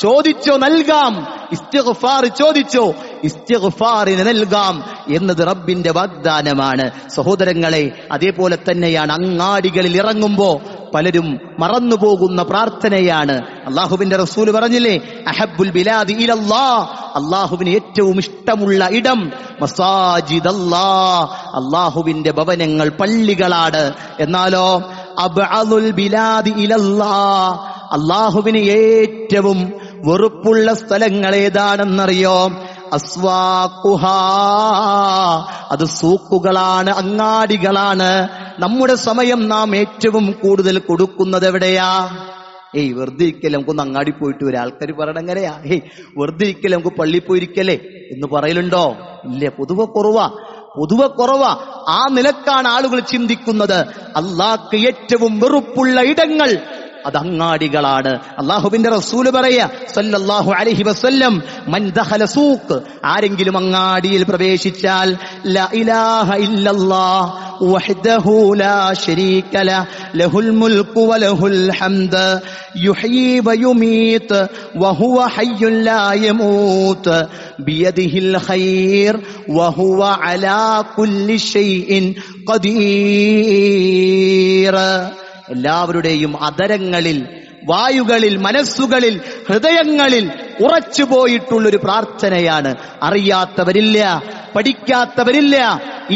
ചോദിച്ചോ നൽകാം, ഇസ്തിഗ്ഫാർ ചോദിച്ചോ. ഇസ്തിഗ്ഫാറിന് നൽകാം എന്നത് റബ്ബിന്റെ വാഗ്ദാനമാണ്. സഹോദരങ്ങളെ, അതേപോലെ തന്നെയാണ് അങ്ങാടികളിൽ ഇറങ്ങുമ്പോ പലരും മറന്നുപോകുന്ന പ്രാർത്ഥനയാണ്. അള്ളാഹുവിന്റെ റസൂൽ പറഞ്ഞില്ലേ, അഹബ്ബുൽ ബിലാദി ഇലല്ലാഹ്, അള്ളാഹുവിന് ഏറ്റവും ഇഷ്ടമുള്ള ഇടം മസാജിദല്ലാഹ്, അള്ളാഹുവിന്റെ ഭവനങ്ങൾ പള്ളികളാണ്. എന്നാലോ അബ്അദുൽ ബിലാദി ഇലല്ലാഹ്, അള്ളാഹുവിന് ഏറ്റവും വെറുപ്പുള്ള സ്ഥലങ്ങൾ ഏതാണെന്നറിയോ? അസ്വാഖുഹാ, അത് സൂക്കുകളാണ്, അങ്ങാടികളാണ്. നമ്മുടെ സമയം നാം ഏറ്റവും കൂടുതൽ കൊടുക്കുന്നത് എവിടെയാ? വെറുതെ ഇരിക്കല്ലേ, നമുക്കൊന്ന് അങ്ങാടി പോയിട്ട് വരാം. ആൾക്കാർ പറയണ എങ്ങനെയാ? വെറുതെ ഇരിക്കല്ലേ, നമുക്ക് പള്ളിയിൽ പോയിരിക്കല്ലേ എന്ന് പറയലുണ്ടോ? ഇല്ല, പൊതുവെ കുറവാ. ആ നിലക്കാണ് ആളുകൾ ചിന്തിക്കുന്നത്. അള്ളാഹ്ക്ക് ഏറ്റവും വെറുപ്പുള്ള ഇടങ്ങൾ അത് അങ്ങാടികളാണ്. അള്ളാഹുവിന്റെ റസൂല് പറയാ സല്ലല്ലാഹു അലൈഹി വസല്ലം, മൻ ദഖല സൂഖ്, ആരെങ്കിലും അങ്ങാടിയിൽ പ്രവേശിച്ചാൽ ലാ ഇലാഹ ഇല്ലല്ലാഹ് വഹ്ദഹു ലാ ശരീക ലഹു ലഹുൽ മുൽക്കു വലഹുൽ ഹംദ് യുഹ്യീ വയുമീത് വഹുവ ഹയ്യുൻ ലാ യമൂത് ബിയദിഹിൽ ഖൈർ വഹുവ അലാ കുല്ലി ഷൈഇൻ ഖദീർ. എല്ലാവരുടെയും അധരങ്ങളിൽ, വായുകളിൽ, മനസ്സുകളിൽ, ഹൃദയങ്ങളിൽ ഉറച്ചുപോയിട്ടുള്ളൊരു പ്രാർത്ഥനയാണ്. അറിയാത്തവരില്ല, പഠിക്കാത്തവരില്ല,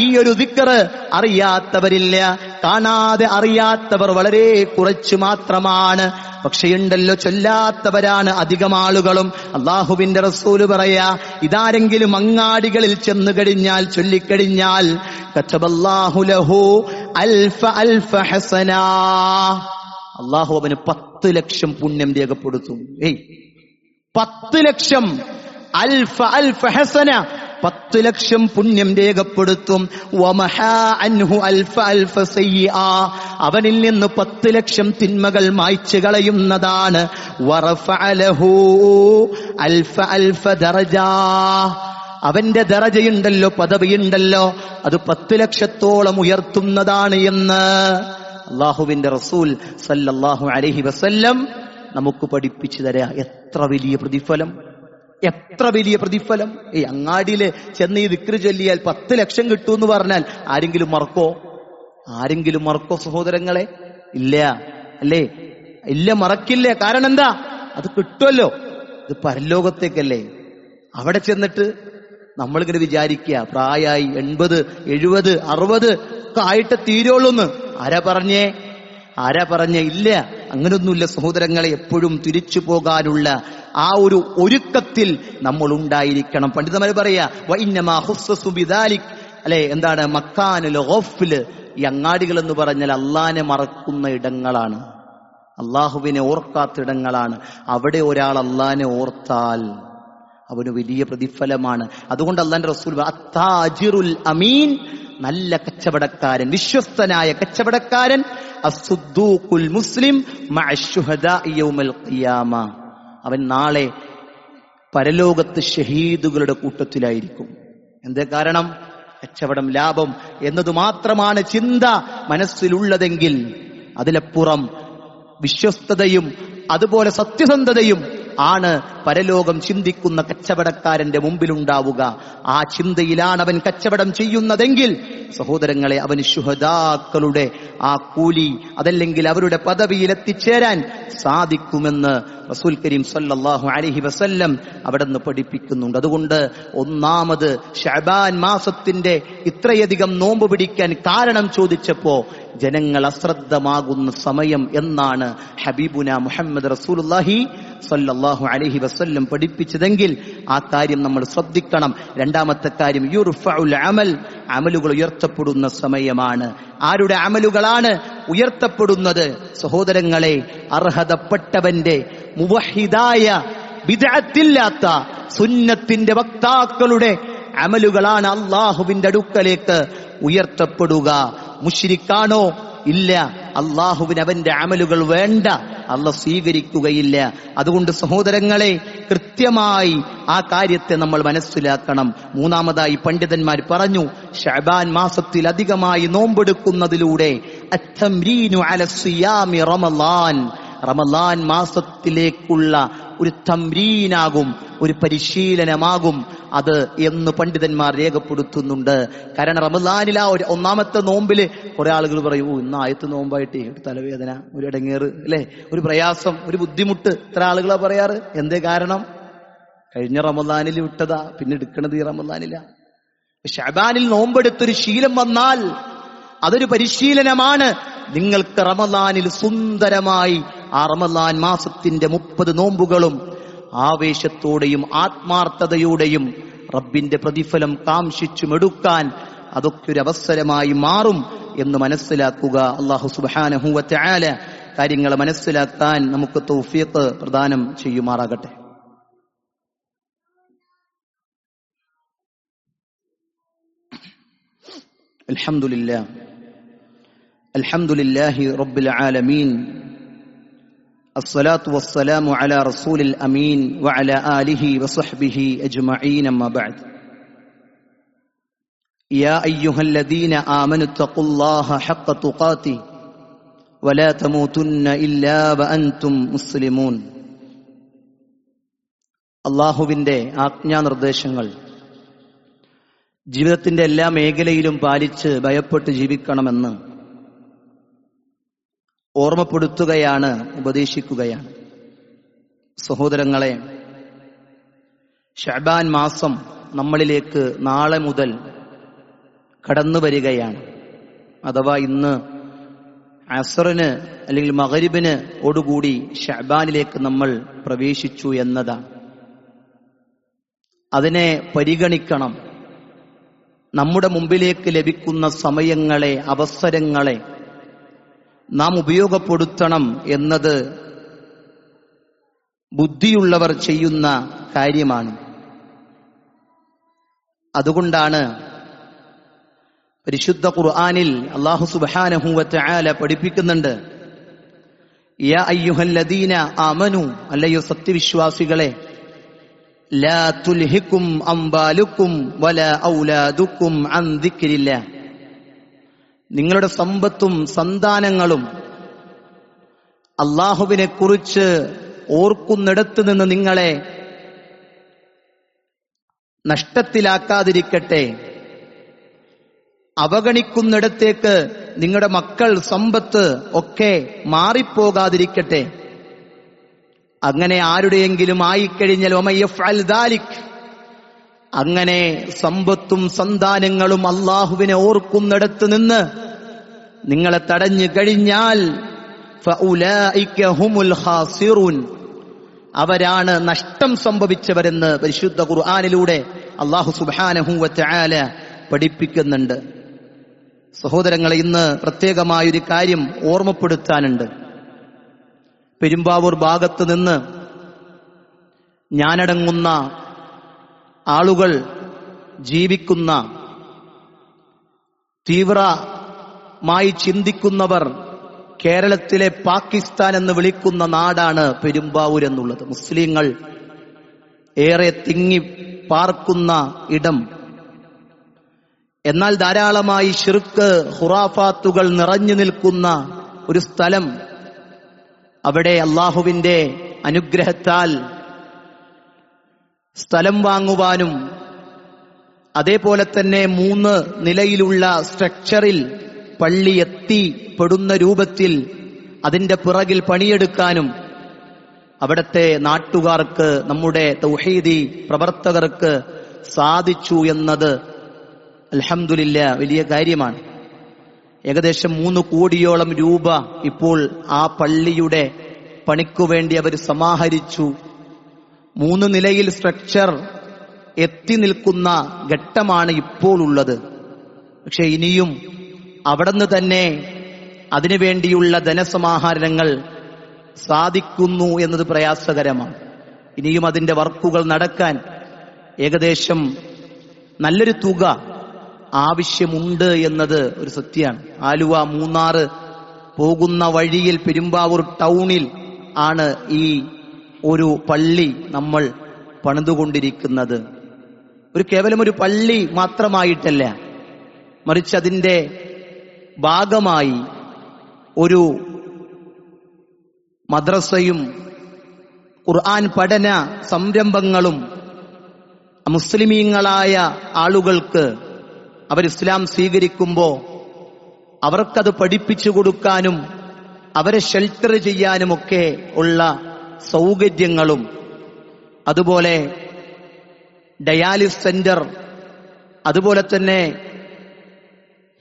ഈ ഒരു ദിക്ർ അറിയാത്തവരില്ല. കാണാതെ അറിയാത്തവർ വളരെ കുറച്ചു മാത്രമാണ്. പക്ഷേ ഉണ്ടല്ലോ, ചൊല്ലാത്തവരാണ് അധികം ആളുകളും. അള്ളാഹുവിന്റെ റസൂല് പറയാ, ഇതാരെങ്കിലും അങ്ങാടികളിൽ ചെന്നു കഴിഞ്ഞാൽ, ചൊല്ലിക്കഴിഞ്ഞാൽ കതബല്ലാഹു ലഹു അൽഫ അൽഫ ഹസനാ, അള്ളാഹു അവന് 10 ലക്ഷം പുണ്യം രേഖപ്പെടുത്തും. 10 ലക്ഷം, അൽഫ അൽഫ ഹസന, 10 ലക്ഷം പുണ്യം രേഖപ്പെടുത്തും. വമഹാ അൻഹു അൽഫ അൽഫ സയ്യിആ, അവനിൽ നിന്ന് 10 ലക്ഷം തിന്മകൾ മായ്ച്ചു കളയുന്നതാണ്. വറഫഅ ലഹു അൽഫ അൽഫ ദറജാ, അവന്റെ ദറജയുണ്ടല്ലോ, പദവിയുണ്ടല്ലോ, അത് 10 ലക്ഷത്തോളം ഉയർത്തുന്നതാണ് എന്ന് അള്ളാഹുവിന്റെ റസൂൽ സല്ലല്ലാഹു അലൈഹി വസല്ലം നമുക്ക് പഠിപ്പിച്ചു തരാ. എത്ര വലിയ പ്രതിഫലം! അങ്ങാടിയില് ചെന്ന് ഈ ദിക്ർ ചൊല്ലിയാൽ 10 ലക്ഷം കിട്ടുമെന്ന് പറഞ്ഞാൽ ആരെങ്കിലും മറക്കോ സഹോദരങ്ങളെ? ഇല്ല, അല്ലേ? ഇല്ല, മറക്കില്ല. കാരണം എന്താ? അത് കിട്ടുമല്ലോ, ഇത് പരലോകത്തേക്കല്ലേ. അവിടെ ചെന്നിട്ട് നമ്മളിങ്ങനെ വിചാരിക്കുക, പ്രായമായി 80, 70, 60 ഒക്കെ ആയിട്ട് തീരുള്ളൂന്ന്. ആരാ പറഞ്ഞേ? ഇല്ല, അങ്ങനൊന്നുമില്ല സഹോദരങ്ങളെ. എപ്പോഴും തിരിച്ചു പോകാനുള്ള ആ ഒരു ഒരുക്കത്തിൽ നമ്മൾ ഉണ്ടായിരിക്കണം. പണ്ഡിതന്മാർ പറയാ, വഇന്നമാ ഖുസ്സസു ബിദാലിക്, അല്ലെ, എന്താണ്? മക്കാനുൽ ഗഫ്ല്. ഈ അങ്ങാടികൾ എന്ന് പറഞ്ഞാൽ അള്ളാനെ മറക്കുന്ന ഇടങ്ങളാണ്, അള്ളാഹുവിനെ ഓർക്കാത്ത ഇടങ്ങളാണ്. അവിടെ ഒരാൾ അള്ളാനെ ഓർത്താൽ അവന് വലിയ പ്രതിഫലമാണ്. അതുകൊണ്ട് അള്ളാന്റെ റസൂൽ അത്താജിറുൽ അമീൻ, നല്ല കച്ചവടക്കാരൻ, വിശ്വസ്തനായ കച്ചവടക്കാരൻ, അസ്സുദ്ദൂഖുൽ മുസ്ലിം മഅശ്ശുഹദാഇ യൗമൽ ഖിയാമ, അവൻ നാളെ പരലോകത്ത് ഷഹീദുകളുടെ കൂട്ടത്തിലായിരിക്കും. എന്തേ കാരണം? കച്ചവടം, ലാഭം എന്നത് മാത്രമാണ് ചിന്ത മനസ്സിലുള്ളതെങ്കിൽ അതിലപ്പുറം വിശ്വസ്തതയും അതുപോലെ സത്യസന്ധതയും ആണ് പരലോകം ചിന്തിക്കുന്ന കച്ചവടക്കാരന്റെ മുമ്പിലുണ്ടാവുക. ആ ചിന്തയിലാണ് അവൻ കച്ചവടം ചെയ്യുന്നതെങ്കിൽ സഹോദരങ്ങളെ, അവന് ശുഹദാക്കളുടെ ആ കൂലി, അതല്ലെങ്കിൽ അവരുടെ പദവിയിൽ എത്തിച്ചേരാൻ സാധിക്കുമെന്ന് റസൂൽ കരീം സല്ലല്ലാഹു അലൈഹി വസല്ലം അവിടുന്ന് പഠിപ്പിക്കുന്നുണ്ട്. അതുകൊണ്ട് ഒന്നാമത് ശഅബാൻ മാസത്തിന്റെ ഇത്രയധികം നോമ്പ് പിടിക്കാൻ കാരണം ചോദിച്ചപ്പോ ജനങ്ങൾ അശ്രദ്ധമാകുന്ന സമയം എന്നാണ് ഹബീബുന മുഹമ്മദ് റസൂലുള്ളാഹി സല്ലല്ലാഹു അലൈഹി വസല്ലം പഠിപ്പിച്ചതെങ്കിൽ ആ കാര്യം നമ്മൾ ശ്രദ്ധിക്കണം. രണ്ടാമത്തെ കാര്യം, യുർഫഉൽ അമൽ, അമലുകൾ ഉയർത്തപ്പെടുന്ന സമയമാണ്. ആരുടെ അമലുകളാണ് ഉയർത്തപ്പെടുന്നത്? സഹോദരങ്ങളെ, അർഹതപ്പെട്ടവന്റെ, മുവഹിദായ, ബിദ്അത്തില്ലാത്ത സുന്നത്തിന്റെ വക്താക്കളുടെ അമലുകളാണ് അള്ളാഹുവിന്റെ അടുക്കലേക്ക് ഉയർത്തപ്പെടുക. മുശ്രിക്കാണോ? ഇല്ല, അള്ളാഹുവിന് അവന്റെ അമലുകൾ വേണ്ട, അള്ളാഹ് സ്വീകരിക്കുകയില്ല. അതുകൊണ്ട് സഹോദരങ്ങളെ, കൃത്യമായി ആ കാര്യത്തെ നമ്മൾ മനസ്സിലാക്കണം. മൂന്നാമതായി പണ്ഡിതന്മാർ പറഞ്ഞു, ശഅബാൻ മാസത്തിൽ അധികമായി നോമ്പെടുക്കുന്നതിലൂടെ അത്തംരീനു അല സിയാമി റമളാൻ, റമളാൻ മാസത്തിലേക്കുള്ള ഒരു തംരീനാകും, ഒരു പരിശീലനമാകും. അത് എന്ന് പണ്ഡിതന്മാർ രേഖപ്പെടുത്തുന്നുണ്ട്. കാരണം റമദാനിൽ ആ ഒരു ഒന്നാമത്തെ നോമ്പില് കുറെ ആളുകൾ പറയൂ, ഇന്ന് ആയത്ത് നോമ്പായിട്ട് ഒരു തലവേദന, ഒരു ഇടങ്ങേറ്, അല്ലെ, ഒരു പ്രയാസം, ഒരു ബുദ്ധിമുട്ട്, ഇത്ര ആളുകളാ പറയാറ്. എന്തേ കാരണം? കഴിഞ്ഞ റമദാനിൽ വിട്ടതാ, പിന്നെ എടുക്കണത് ഈ റമദാനില. ശഅബാനിൽ നോമ്പെടുത്തൊരു ശീലം വന്നാൽ അതൊരു പരിശീലനമാണ്. നിങ്ങൾക്ക് റമദാനിൽ സുന്ദരമായി ആ റമദാൻ മാസത്തിന്റെ 30 നോമ്പുകളും ആവേശത്തോടെയും ആത്മാർത്ഥതയോടെയും റബ്ബിന്റെ പ്രതിഫലം കാംക്ഷിച്ചുമെടുക്കാൻ അതൊക്കെ ഒരു അവസരമായി മാറും എന്ന് മനസ്സിലാക്കുക. അല്ലാഹു സുബ്ഹാനഹു വ തആല കാര്യങ്ങളെ മനസ്സിലാക്കാൻ നമുക്ക് തൗഫീഖ് പ്രദാനം ചെയ്യുമാറാകട്ടെ. അൽഹംദുലില്ലാഹി റബ്ബിൽ ആലമീൻ. الصلاة والسلام على رسول الأمين وعلى آله وصحبه أجمعين أما بعد. يا أيها الذين آمنوا اتقوا الله حق تقاته ولا تموتن إلا وأنتم مسلمون. അല്ലാഹുവിന്റെ ആജ്ഞാനിർദ്ദേശങ്ങൾ ജീവിതത്തിന്റെ എല്ലാ മേഖലയിലും പാലിച്ച് ഭയപ്പെട്ട് ജീവിക്കണമെന്ന് ഓർമ്മപ്പെടുത്തുകയാണ്, ഉപദേശിക്കുകയാണ്. സഹോദരങ്ങളെ, ശഅബാൻ മാസം നമ്മളിലേക്ക് നാളെ മുതൽ കടന്നു വരികയാണ്. അഥവാ ഇന്ന് അസ്റിന് അല്ലെങ്കിൽ മഗ്രിബിന് ഓടുകൂടി ശഅബാനിലേക്ക് നമ്മൾ പ്രവേശിച്ചു എന്നതാണ്. അതിനെ പരിഗണിക്കണം. നമ്മുടെ മുമ്പിലേക്ക് ലഭിക്കുന്ന സമയങ്ങളെ, അവസരങ്ങളെ നാം ഉപയോഗപ്പെടുത്തണം എന്നത് ബുദ്ധിയുള്ളവർ ചെയ്യുന്ന കാര്യമാണ്. അതുകൊണ്ടാണ് പരിശുദ്ധ ഖുർആനിൽ അല്ലാഹു സുബ്ഹാനഹു വ തആല പഠിപ്പിക്കുന്നുണ്ട്, യാ അയ്യുഹല്ലദീന ആമനു, അല്ലയോ സത്യവിശ്വാസികളെ, ലാ തുൽഹിക്കും അംവാലുക്കും വലാ ഔലാദുക്കും അൻ ദിക്രില്ലാ, നിങ്ങളുടെ സമ്പത്തും സന്താനങ്ങളും അല്ലാഹുവിനെ കുറിച്ച് ഓർക്കുന്നിടത്ത് നിന്ന് നിങ്ങളെ നഷ്ടത്തിലാക്കാതിരിക്കട്ടെ, അവഗണിക്കുന്നിടത്തേക്ക് നിങ്ങളുടെ മക്കൾ, സമ്പത്ത് ഒക്കെ മാറിപ്പോകാതിരിക്കട്ടെ. അങ്ങനെ ആരുടെയെങ്കിലും ആയിക്കഴിഞ്ഞാൽ വമയ്യഫ്അൽ ദാലിക്, അങ്ങനെ സമ്പത്തും സന്താനങ്ങളും അല്ലാഹുവിനെ ഓർക്കുന്നിടത്ത് നിന്ന് നിങ്ങളെ തടഞ്ഞു കഴിഞ്ഞാൽ ഫഉലൈക ഹുമുൽ ഖാസിറൂൻ, അവരാണ് നഷ്ടം സംഭവിച്ചവരെന്ന് പരിശുദ്ധ ഖുർആനിലൂടെ അല്ലാഹു സുബ്ഹാനഹു വ തആല പഠിപ്പിക്കുന്നുണ്ട്. സഹോദരങ്ങളെ, ഇന്ന് പ്രത്യേകമായൊരു കാര്യം ഓർമ്മപ്പെടുത്താനുണ്ട്. പെരുമ്പാവൂർ ഭാഗത്ത് നിന്ന് ഞാനടങ്ങുന്ന ആളുകൾ ജീവിക്കുന്ന, തീവ്രമായി ചിന്തിക്കുന്നവർ കേരളത്തിലെ പാകിസ്ഥാൻ എന്ന് വിളിക്കുന്ന നാടാണ് പെരുമ്പാവൂർ എന്നുള്ളത്. മുസ്ലിങ്ങൾ ഏറെ തിങ്ങി പാർക്കുന്ന ഇടം. എന്നാൽ ധാരാളമായി ശിർക്ക്, ഖുറാഫാത്തുകൾ നിറഞ്ഞു നിൽക്കുന്ന ഒരു സ്ഥലം. അവിടെ അല്ലാഹുവിന്റെ അനുഗ്രഹത്താൽ സ്ഥലം വാങ്ങുവാനും അതേപോലെ തന്നെ 3 നിലയിലുള്ള സ്ട്രക്ചറിൽ പള്ളി എത്തിപ്പെടുന്ന രൂപത്തിൽ അതിന്റെ പിറകിൽ പണിയെടുക്കാനും അവിടത്തെ നാട്ടുകാർക്ക്, നമ്മുടെ തൗഹീദി പ്രവർത്തകർക്ക് സാധിച്ചു എന്നത് അൽഹംദുലില്ലാ വലിയ കാര്യമാണ്. ഏകദേശം 3 കോടിയോളം രൂപ ഇപ്പോൾ ആ പള്ളിയുടെ പണിക്കു വേണ്ടി അവർ സമാഹരിച്ചു. 3 നിലയിൽ സ്ട്രക്ചർ എത്തി നിൽക്കുന്ന ഘട്ടമാണ് ഇപ്പോൾ ഉള്ളത്. പക്ഷെ ഇനിയും അവിടുന്ന് തന്നെ അതിനുവേണ്ടിയുള്ള ധനസമാഹരണങ്ങൾ സാധിക്കുന്നു എന്നത് പ്രയാസകരമാണ്. ഇനിയും അതിന്റെ വർക്കുകൾ നടക്കാൻ ഏകദേശം നല്ലൊരു തുക ആവശ്യമുണ്ട് എന്നത് ഒരു സത്യമാണ്. ആലുവ, മൂന്നാർ പോകുന്ന വഴിയിൽ പെരുമ്പാവൂർ ടൗണിൽ ആണ് ഈ ഒരു പള്ളി നമ്മൾ പണിതുകൊണ്ടിരിക്കുന്നത്. കേവലം ഒരു പള്ളി മാത്രമായിട്ടല്ല, മറിച്ച് അതിന്റെ ഭാഗമായി ഒരു മദ്രസയും ഖുർആൻ പഠന സംരംഭങ്ങളും മുസ്ലിമീങ്ങളായ ആളുകൾക്ക് അവർ ഇസ്ലാം സ്വീകരിക്കുമ്പോൾ അവർക്കത് പഠിപ്പിച്ചു കൊടുക്കാനും അവരെ ഷെൽട്ടർ ചെയ്യാനുമൊക്കെ ഉള്ള സൗകര്യങ്ങളും, അതുപോലെ ഡയാലിസിസ് സെന്റർ, അതുപോലെ തന്നെ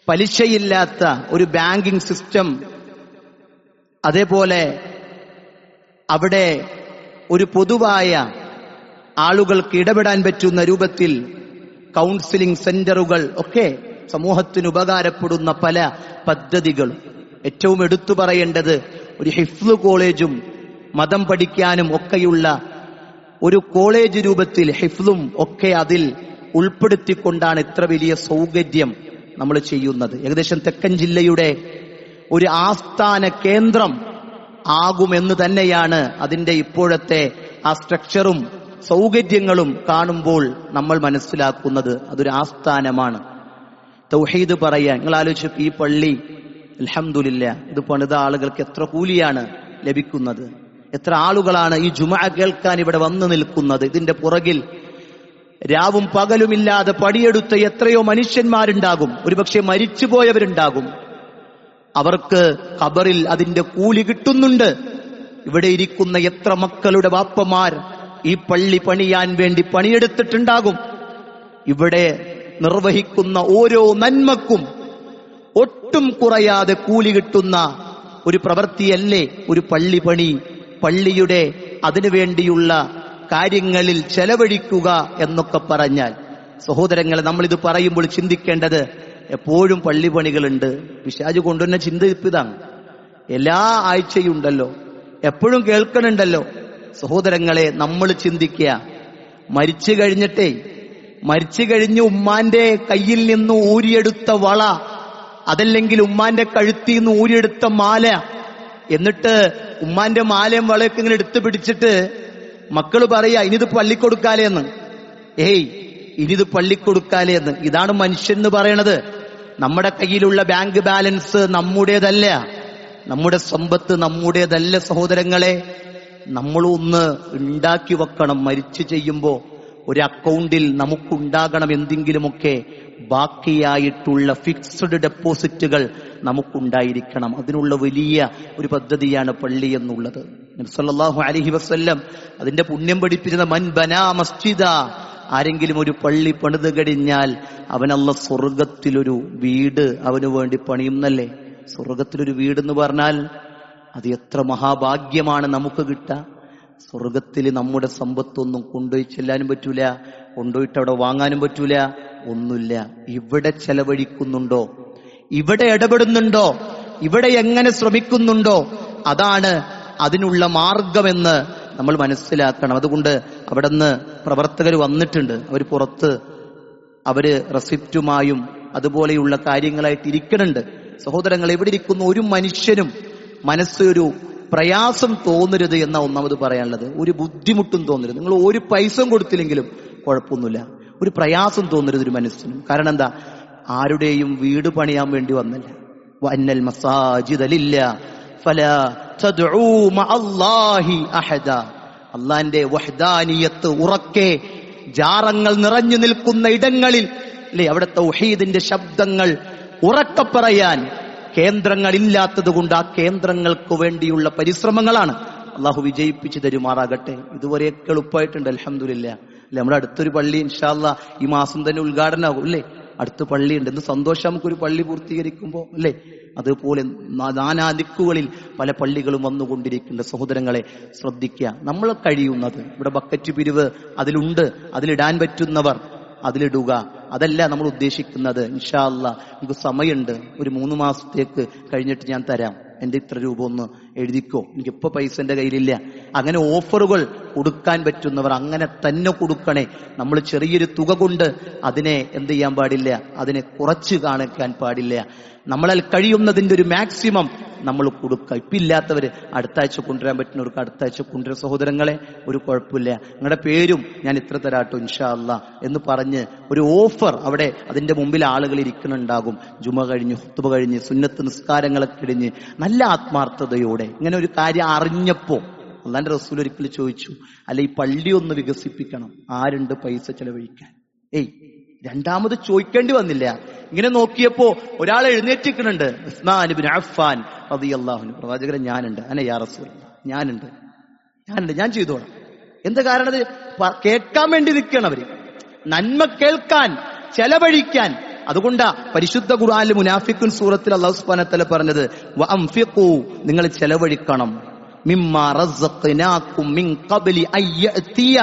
പലിശയില്ലാത്ത ഒരു ബാങ്കിംഗ് സിസ്റ്റം, അതേപോലെ അവിടെ ഒരു പൊതുവായ ആളുകൾക്ക് ഇടപെടാൻ പറ്റുന്ന രൂപത്തിൽ കൗൺസിലിംഗ് സെന്ററുകൾ ഒക്കെ സമൂഹത്തിന് ഉപകാരപ്പെടുന്ന പല പദ്ധതികളും. ഏറ്റവും എടുത്തു പറയേണ്ടത് ഒരു ഹിഫ്ള് കോളേജും മതം പഠിക്കാനും ഒക്കെയുള്ള ഒരു കോളേജ് രൂപത്തിൽ ഹിഫ്ളും ഒക്കെ അതിൽ ഉൾപ്പെടുത്തിക്കൊണ്ടാണ് ഇത്ര വലിയ സൗകര്യം നമ്മൾ ചെയ്യുന്നത്. ഏകദേശം തെക്കൻ ജില്ലയുടെ ഒരു ആസ്ഥാന കേന്ദ്രം ആകുമെന്ന് തന്നെയാണ് അതിന്റെ ഇപ്പോഴത്തെ ആ സ്ട്രക്ചറും സൗകര്യങ്ങളും കാണുമ്പോൾ നമ്മൾ മനസ്സിലാക്കുന്നത്. അതൊരു ആസ്ഥാനമാണ്. തൗഹീദ് പറയാൻ നിങ്ങൾ ആലോചിച്ചു, ഈ പള്ളി അൽഹംദുലില്ലാഹ് ഇത് പണിത ആളുകൾക്ക് എത്ര കൂലിയാണ് ലഭിക്കുന്നത്, എത്ര ആളുകളാണ് ഈ ജുമുഅ കേൾക്കാൻ ഇവിടെ വന്നു നിൽക്കുന്നത്. ഇതിന്റെ പുറകിൽ രാവും പകലുമില്ലാതെ പണിയെടുത്ത എത്രയോ മനുഷ്യന്മാരുണ്ടാകും, ഒരുപക്ഷെ മരിച്ചുപോയവരുണ്ടാകും. അവർക്ക് ഖബറിൽ അതിന്റെ കൂലി കിട്ടുന്നുണ്ട്. ഇവിടെ ഇരിക്കുന്ന എത്ര മക്കളുടെ വാപ്പമാർ ഈ പള്ളി പണിയാൻ വേണ്ടി പണിയെടുത്തിട്ടുണ്ടാകും. ഇവിടെ നിർവഹിക്കുന്ന ഓരോ നന്മക്കും ഒട്ടും കുറയാതെ കൂലി കിട്ടുന്ന ഒരു പ്രവൃത്തിയല്ലേ ഒരു പള്ളി പണി. പള്ളിയുടെ അതിനുവേണ്ടിയുള്ള കാര്യങ്ങളിൽ ചെലവഴിക്കുക എന്നൊക്കെ പറഞ്ഞാൽ, സഹോദരങ്ങളെ, നമ്മളിത് പറയുമ്പോൾ ചിന്തിക്കേണ്ടത്, എപ്പോഴും പള്ളി പണികളുണ്ട്, പിശാച് കൊണ്ടുവന്ന ചിന്ത ഇതാണ്. എല്ലാ ആഴ്ചയും ഉണ്ടല്ലോ, എപ്പോഴും കേൾക്കണുണ്ടല്ലോ. സഹോദരങ്ങളെ, നമ്മൾ ചിന്തിക്കുക, മരിച്ചു കഴിഞ്ഞ് ഉമ്മാന്റെ കയ്യിൽ നിന്ന് ഊരിയെടുത്ത വള, അതല്ലെങ്കിൽ ഉമ്മാന്റെ കഴുത്തിൽ നിന്ന് ഊരിയെടുത്ത മാല, എന്നിട്ട് ഉമ്മാന്റെ മാലയും വളയൊക്കെ ഇങ്ങനെ എടുത്തു പിടിച്ചിട്ട് മക്കള് പറയാ ഇനിത് പള്ളിക്കൊടുക്കാലേന്ന്. ഇനിത് പള്ളിക്കൊടുക്കാലേന്ന്. ഇതാണ് മനുഷ്യൻ എന്ന് പറയണത്. നമ്മുടെ കയ്യിലുള്ള ബാങ്ക് ബാലൻസ് നമ്മുടേതല്ല, നമ്മുടെ സമ്പത്ത് നമ്മുടേതല്ല. സഹോദരങ്ങളെ, നമ്മളൊന്ന് ഉണ്ടാക്കി വെക്കണം. മരിച്ചു ചെയ്യുമ്പോ ഒരു അക്കൗണ്ടിൽ നമുക്കുണ്ടാകണം എന്തെങ്കിലുമൊക്കെ ബാക്കിയായിട്ടുള്ള ഫിക്സ്ഡ് ഡെപ്പോസിറ്റുകൾ നമുക്കുണ്ടായിരിക്കണം. അതിനുള്ള വലിയ ഒരു പദ്ധതിയാണ് പള്ളി എന്നുള്ളത്. നബി സല്ലല്ലാഹു അലൈഹി വസല്ലം അതിന്റെ പുണ്യം പഠിപ്പിച്ചിരുന്ന മൻ ബനാ മസ്ജിദ, ആരെങ്കിലും ഒരു പള്ളി പണിത് കഴിഞ്ഞാൽ അവനല്ല സ്വർഗത്തിലൊരു വീട് അവന് വേണ്ടി പണിയുന്നല്ലേ. സ്വർഗത്തിലൊരു വീടെന്ന് പറഞ്ഞാൽ അത് എത്ര മഹാഭാഗ്യമാണ് നമുക്ക് കിട്ടുക. സ്വർഗത്തിൽ നമ്മുടെ സമ്പത്തൊന്നും കൊണ്ടുപോയി ചെല്ലാനും പറ്റൂല, കൊണ്ടുപോയിട്ട് അവിടെ വാങ്ങാനും പറ്റൂല, ഒന്നുമില്ല. ഇവിടെ ചെലവഴിക്കുന്നുണ്ടോ, ഇവിടെ ഇടപെടുന്നുണ്ടോ, ഇവിടെ എങ്ങനെ ശ്രമിക്കുന്നുണ്ടോ, അതാണ് അതിനുള്ള മാർഗമെന്ന് നമ്മൾ മനസ്സിലാക്കണം. അതുകൊണ്ട് അവിടെ നിന്ന് പ്രവർത്തകർ വന്നിട്ടുണ്ട്. അവർ പുറത്ത് അവര് റെസിപ്റ്റുമായും അതുപോലെയുള്ള കാര്യങ്ങളായിട്ട് ഇരിക്കുന്നുണ്ട്. സഹോദരങ്ങൾ, എവിടെ ഇരിക്കുന്ന ഒരു മനുഷ്യനും മനസ്സൊരു പ്രയാസം തോന്നരുത് എന്ന ഒന്നാമത് പറയാനുള്ളത്. ഒരു ബുദ്ധിമുട്ടും തോന്നരുത്. നിങ്ങൾ ഒരു പൈസ കൊടുത്തില്ലെങ്കിലും കുഴപ്പമൊന്നുമില്ല, ഒരു പ്രയാസം തോന്നരുത് ഒരു മനസ്സിനും. കാരണം എന്താ, ആരുടെയും വീട് പണിയാൻ വേണ്ടി വന്നില്ല. വഅന്നൽ മസാജിദ ലില്ലാഹ് ഫലാ തദ്ഉ മഅല്ലാഹി അഹദ. അല്ലാഹുവിന്റെ വഹ്ദാനിയത്ത് ഉറക്കെ ജാറങ്ങൾ നിറഞ്ഞു നിൽക്കുന്ന ഇടങ്ങളിൽ അല്ലേ, അവിടെ തൗഹീദിന്റെ ശബ്ദങ്ങൾ ഉറക്കെ പറയാൻ കേന്ദ്രങ്ങളില്ലാത്തത് കൊണ്ട് ആ കേന്ദ്രങ്ങൾക്ക് വേണ്ടിയുള്ള പരിശ്രമങ്ങളാണ്. അള്ളാഹു വിജയിപ്പിച്ചു തരുമാറാകട്ടെ. ഇതുവരെയൊക്കെ എളുപ്പമായിട്ടുണ്ട്, അൽഹംദുലില്ലാഹ്. അല്ലെ, നമ്മുടെ അടുത്തൊരു പള്ളി ഇൻഷാ അല്ലാഹ് ഈ മാസം തന്നെ ഉദ്ഘാടനമാകും. അല്ലേ, അടുത്ത പള്ളിയുണ്ട്. എന്ത് സന്തോഷം നമുക്കൊരു പള്ളി പൂർത്തീകരിക്കുമ്പോൾ അല്ലേ. അതുപോലെ നാനാ ദിക്കുകളിൽ പല പള്ളികളും വന്നുകൊണ്ടിരിക്കുന്നുണ്ട്. സഹോദരങ്ങളെ, ശ്രദ്ധിക്കുക. നമ്മൾ കഴിയുന്നത് ഇവിടെ ബക്കറ്റ് പിരിവ് അതിലുണ്ട്, അതിലിടാൻ പറ്റുന്നവർ അതിലിടുക. അതല്ല നമ്മൾ ഉദ്ദേശിക്കുന്നത്. ഇൻഷാ അല്ലാഹ് നമുക്ക് സമയമുണ്ട്, ഒരു 3 മാസത്തേക്ക് കഴിഞ്ഞിട്ട് ഞാൻ തരാം, എന്റെ ഇത്ര രൂപ ഒന്ന് എഴുതിക്കോ, എനിക്കിപ്പോ പൈസ എന്റെ കയ്യിലില്ല. അങ്ങനെ ഓഫറുകൾ കൊടുക്കാൻ പറ്റുന്നവർ അങ്ങനെ തന്നെ കൊടുക്കണേ. നമ്മൾ ചെറിയൊരു തുക കൊണ്ട് അതിനെ എന്ത് ചെയ്യാൻ പാടില്ല, അതിനെ കുറച്ച് കാണിക്കാൻ പാടില്ല. നമ്മളാൽ കഴിയുന്നതിന്റെ ഒരു മാക്സിമം നമ്മൾ കൊടുക്കുക. ഇപ്പില്ലാത്തവര് അടുത്ത ആഴ്ച കൊണ്ടുവരാൻ പറ്റുന്നവർക്ക് അടുത്ത ആഴ്ച കൊണ്ടുവരാൻ. സഹോദരങ്ങളെ, ഒരു കുഴപ്പമില്ല, നിങ്ങളുടെ പേരും ഞാൻ ഇത്ര തരാട്ടോ ഇൻഷാ അല്ലാഹ് എന്ന് പറഞ്ഞ് ഒരു ഓഫർ അവിടെ അതിന്റെ മുമ്പിൽ ആളുകൾ ഇരിക്കുന്നുണ്ടാകും. ജുമ കഴിഞ്ഞ്, ഖുത്ബ കഴിഞ്ഞ്, സുന്നത്ത് നിസ്കാരങ്ങളൊക്കെ കഴിഞ്ഞ് നല്ല ആത്മാർത്ഥതയോടെ ഇങ്ങനെ ഒരു കാര്യം അള്ളാന്റെ റസൂൽ ഒരിക്കൽ ചോദിച്ചു, അല്ല ഈ പള്ളി ഒന്ന് വികസിപ്പിക്കണം, ആരുണ്ട് പൈസ ചെലവഴിക്കാൻ? രണ്ടാമത് ചോദിക്കേണ്ടി വന്നില്ല. ഇങ്ങനെ നോക്കിയപ്പോ ഒരാൾ എഴുന്നേറ്റിക്കുന്നുണ്ട്, ഉസ്മാൻ ഇബ്നു അഫ്ഫാൻ റളിയല്ലാഹു അൻഹു. പ്രവാചകരെ, ഞാനുണ്ട്. അന യാ റസൂലല്ലാഹ്, ഞാനുണ്ട്, ഞാൻ ചെയ്തോളാം. എന്താ കാരണം? കേൾക്കാൻ വേണ്ടി നിൽക്കണം അവര്, നന്മ കേൾക്കാൻ, ചെലവഴിക്കാൻ. അതുകൊണ്ടാ പരിശുദ്ധ ഖുർആനിൽ മുനാഫിഖുൻ സൂറത്തിൽ അല്ലാഹു സുബ്ഹാനഹു വ തആല പറഞ്ഞത്, വഅൻഫിഖൂ, നിങ്ങൾ ചെലവഴിക്കണം, മിമ്മാ റസഖ്നാകും മിൻ ഖബ്ലി അയ്യതിയ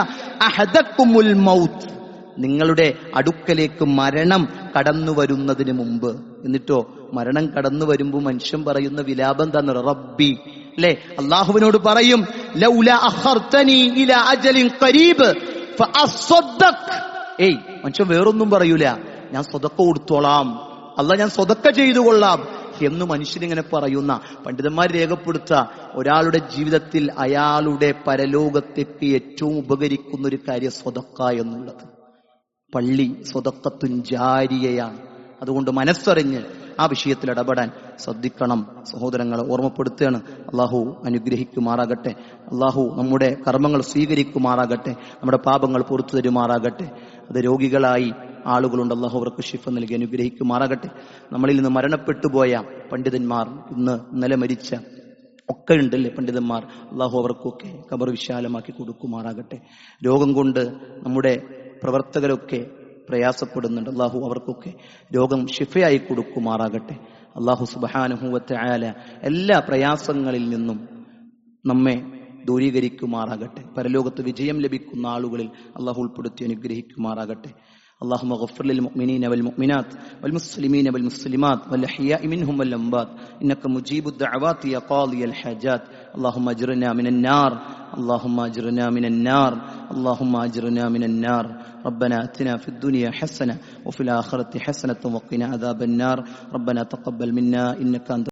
അഹദകുമുൽ മൗത്ത്, നിങ്ങളുടെ അടുക്കലേക്ക് മരണം കടന്നു വരുന്നതിന് മുമ്പ്. എന്നിട്ടോ മരണം കടന്നു വരുമ്പോ മനുഷ്യൻ പറയുന്ന വിലാപം എന്താന്ന്? റബ്ബി, അല്ലെ? അള്ളാഹുവിനോട് പറയും, ലൗലാ അഖർതനി ഇലാ അജലിൻ ഖരീബ് ഫഅസ്സദ്ദഖ്. മനുഷ്യൻ വേറൊന്നും പറയൂല, ഞാൻ സ്വതക്ക കൊടുത്തോളാം, അല്ലാഹ് ഞാൻ സ്വതക്ക ചെയ്തു കൊള്ളാം എന്ന് മനുഷ്യനിങ്ങനെ പറയുന്ന പണ്ഡിതന്മാർ രേഖപ്പെടുത്ത ഒരാളുടെ ജീവിതത്തിൽ അയാളുടെ പരലോകത്തേക്ക് ഏറ്റവും ഉപകരിക്കുന്ന ഒരു കാര്യം സ്വതക്ക എന്നുള്ളത്. പള്ളി സ്വതക്കത്തുൻ ജാരിയയാണ്. അതുകൊണ്ട് മനസ്സറിഞ്ഞ് ആ വിഷയത്തിൽ ഇടപെടാൻ ശ്രദ്ധിക്കണം. സഹോദരങ്ങളെ ഓർമ്മപ്പെടുത്തുകയാണ്. അള്ളാഹു അനുഗ്രഹിക്കുമാറാകട്ടെ. അള്ളാഹു നമ്മുടെ കർമ്മങ്ങൾ സ്വീകരിക്കുമാറാകട്ടെ. നമ്മുടെ പാപങ്ങൾ പുറത്തു തരുമാറാകട്ടെ. അത് രോഗികളായി ആളുകളുണ്ട്, അള്ളാഹു അവർക്ക് ശിഫ നൽകി അനുഗ്രഹിക്കുമാറാകട്ടെ. നമ്മളിൽ നിന്ന് മരണപ്പെട്ടുപോയ പണ്ഡിതന്മാർ, ഇന്നലെ മരിച്ച ഒക്കെ ഉണ്ടല്ലേ പണ്ഡിതന്മാർ, അള്ളാഹു അവർക്കൊക്കെ ഖബർ വിശാലമാക്കി കൊടുക്കുമാറാകട്ടെ. രോഗം കൊണ്ട് നമ്മുടെ പ്രവർത്തകരൊക്കെ പ്രയാസപ്പെടുന്നുണ്ട്, അള്ളാഹു അവർക്കൊക്കെ രോഗം ശിഫയായി കൊടുക്കുമാറാകട്ടെ. അള്ളാഹു സുബ്ഹാനഹു വ തആല എല്ലാ പ്രയാസങ്ങളിൽ നിന്നും നമ്മെ ദൂരീകരിക്കുമാറാകട്ടെ. പരലോകത്ത് വിജയം ലഭിക്കുന്ന ആളുകളിൽ അള്ളാഹു ഉൾപ്പെടുത്തി അനുഗ്രഹിക്കുമാറാകട്ടെ. اللهم اغفر للمؤمنين والمؤمنات والمسلمين والمسلمات والأحياء منهم والأموات إنك مجيب الدعوات يا قاضي الحاجات. اللهم أجرنا من النار، اللهم أجرنا من النار، اللهم أجرنا من النار. ربنا آتنا في الدنيا حسنة وفي الآخرة حسنة وقنا عذاب النار. ربنا تقبل منا إنك أنت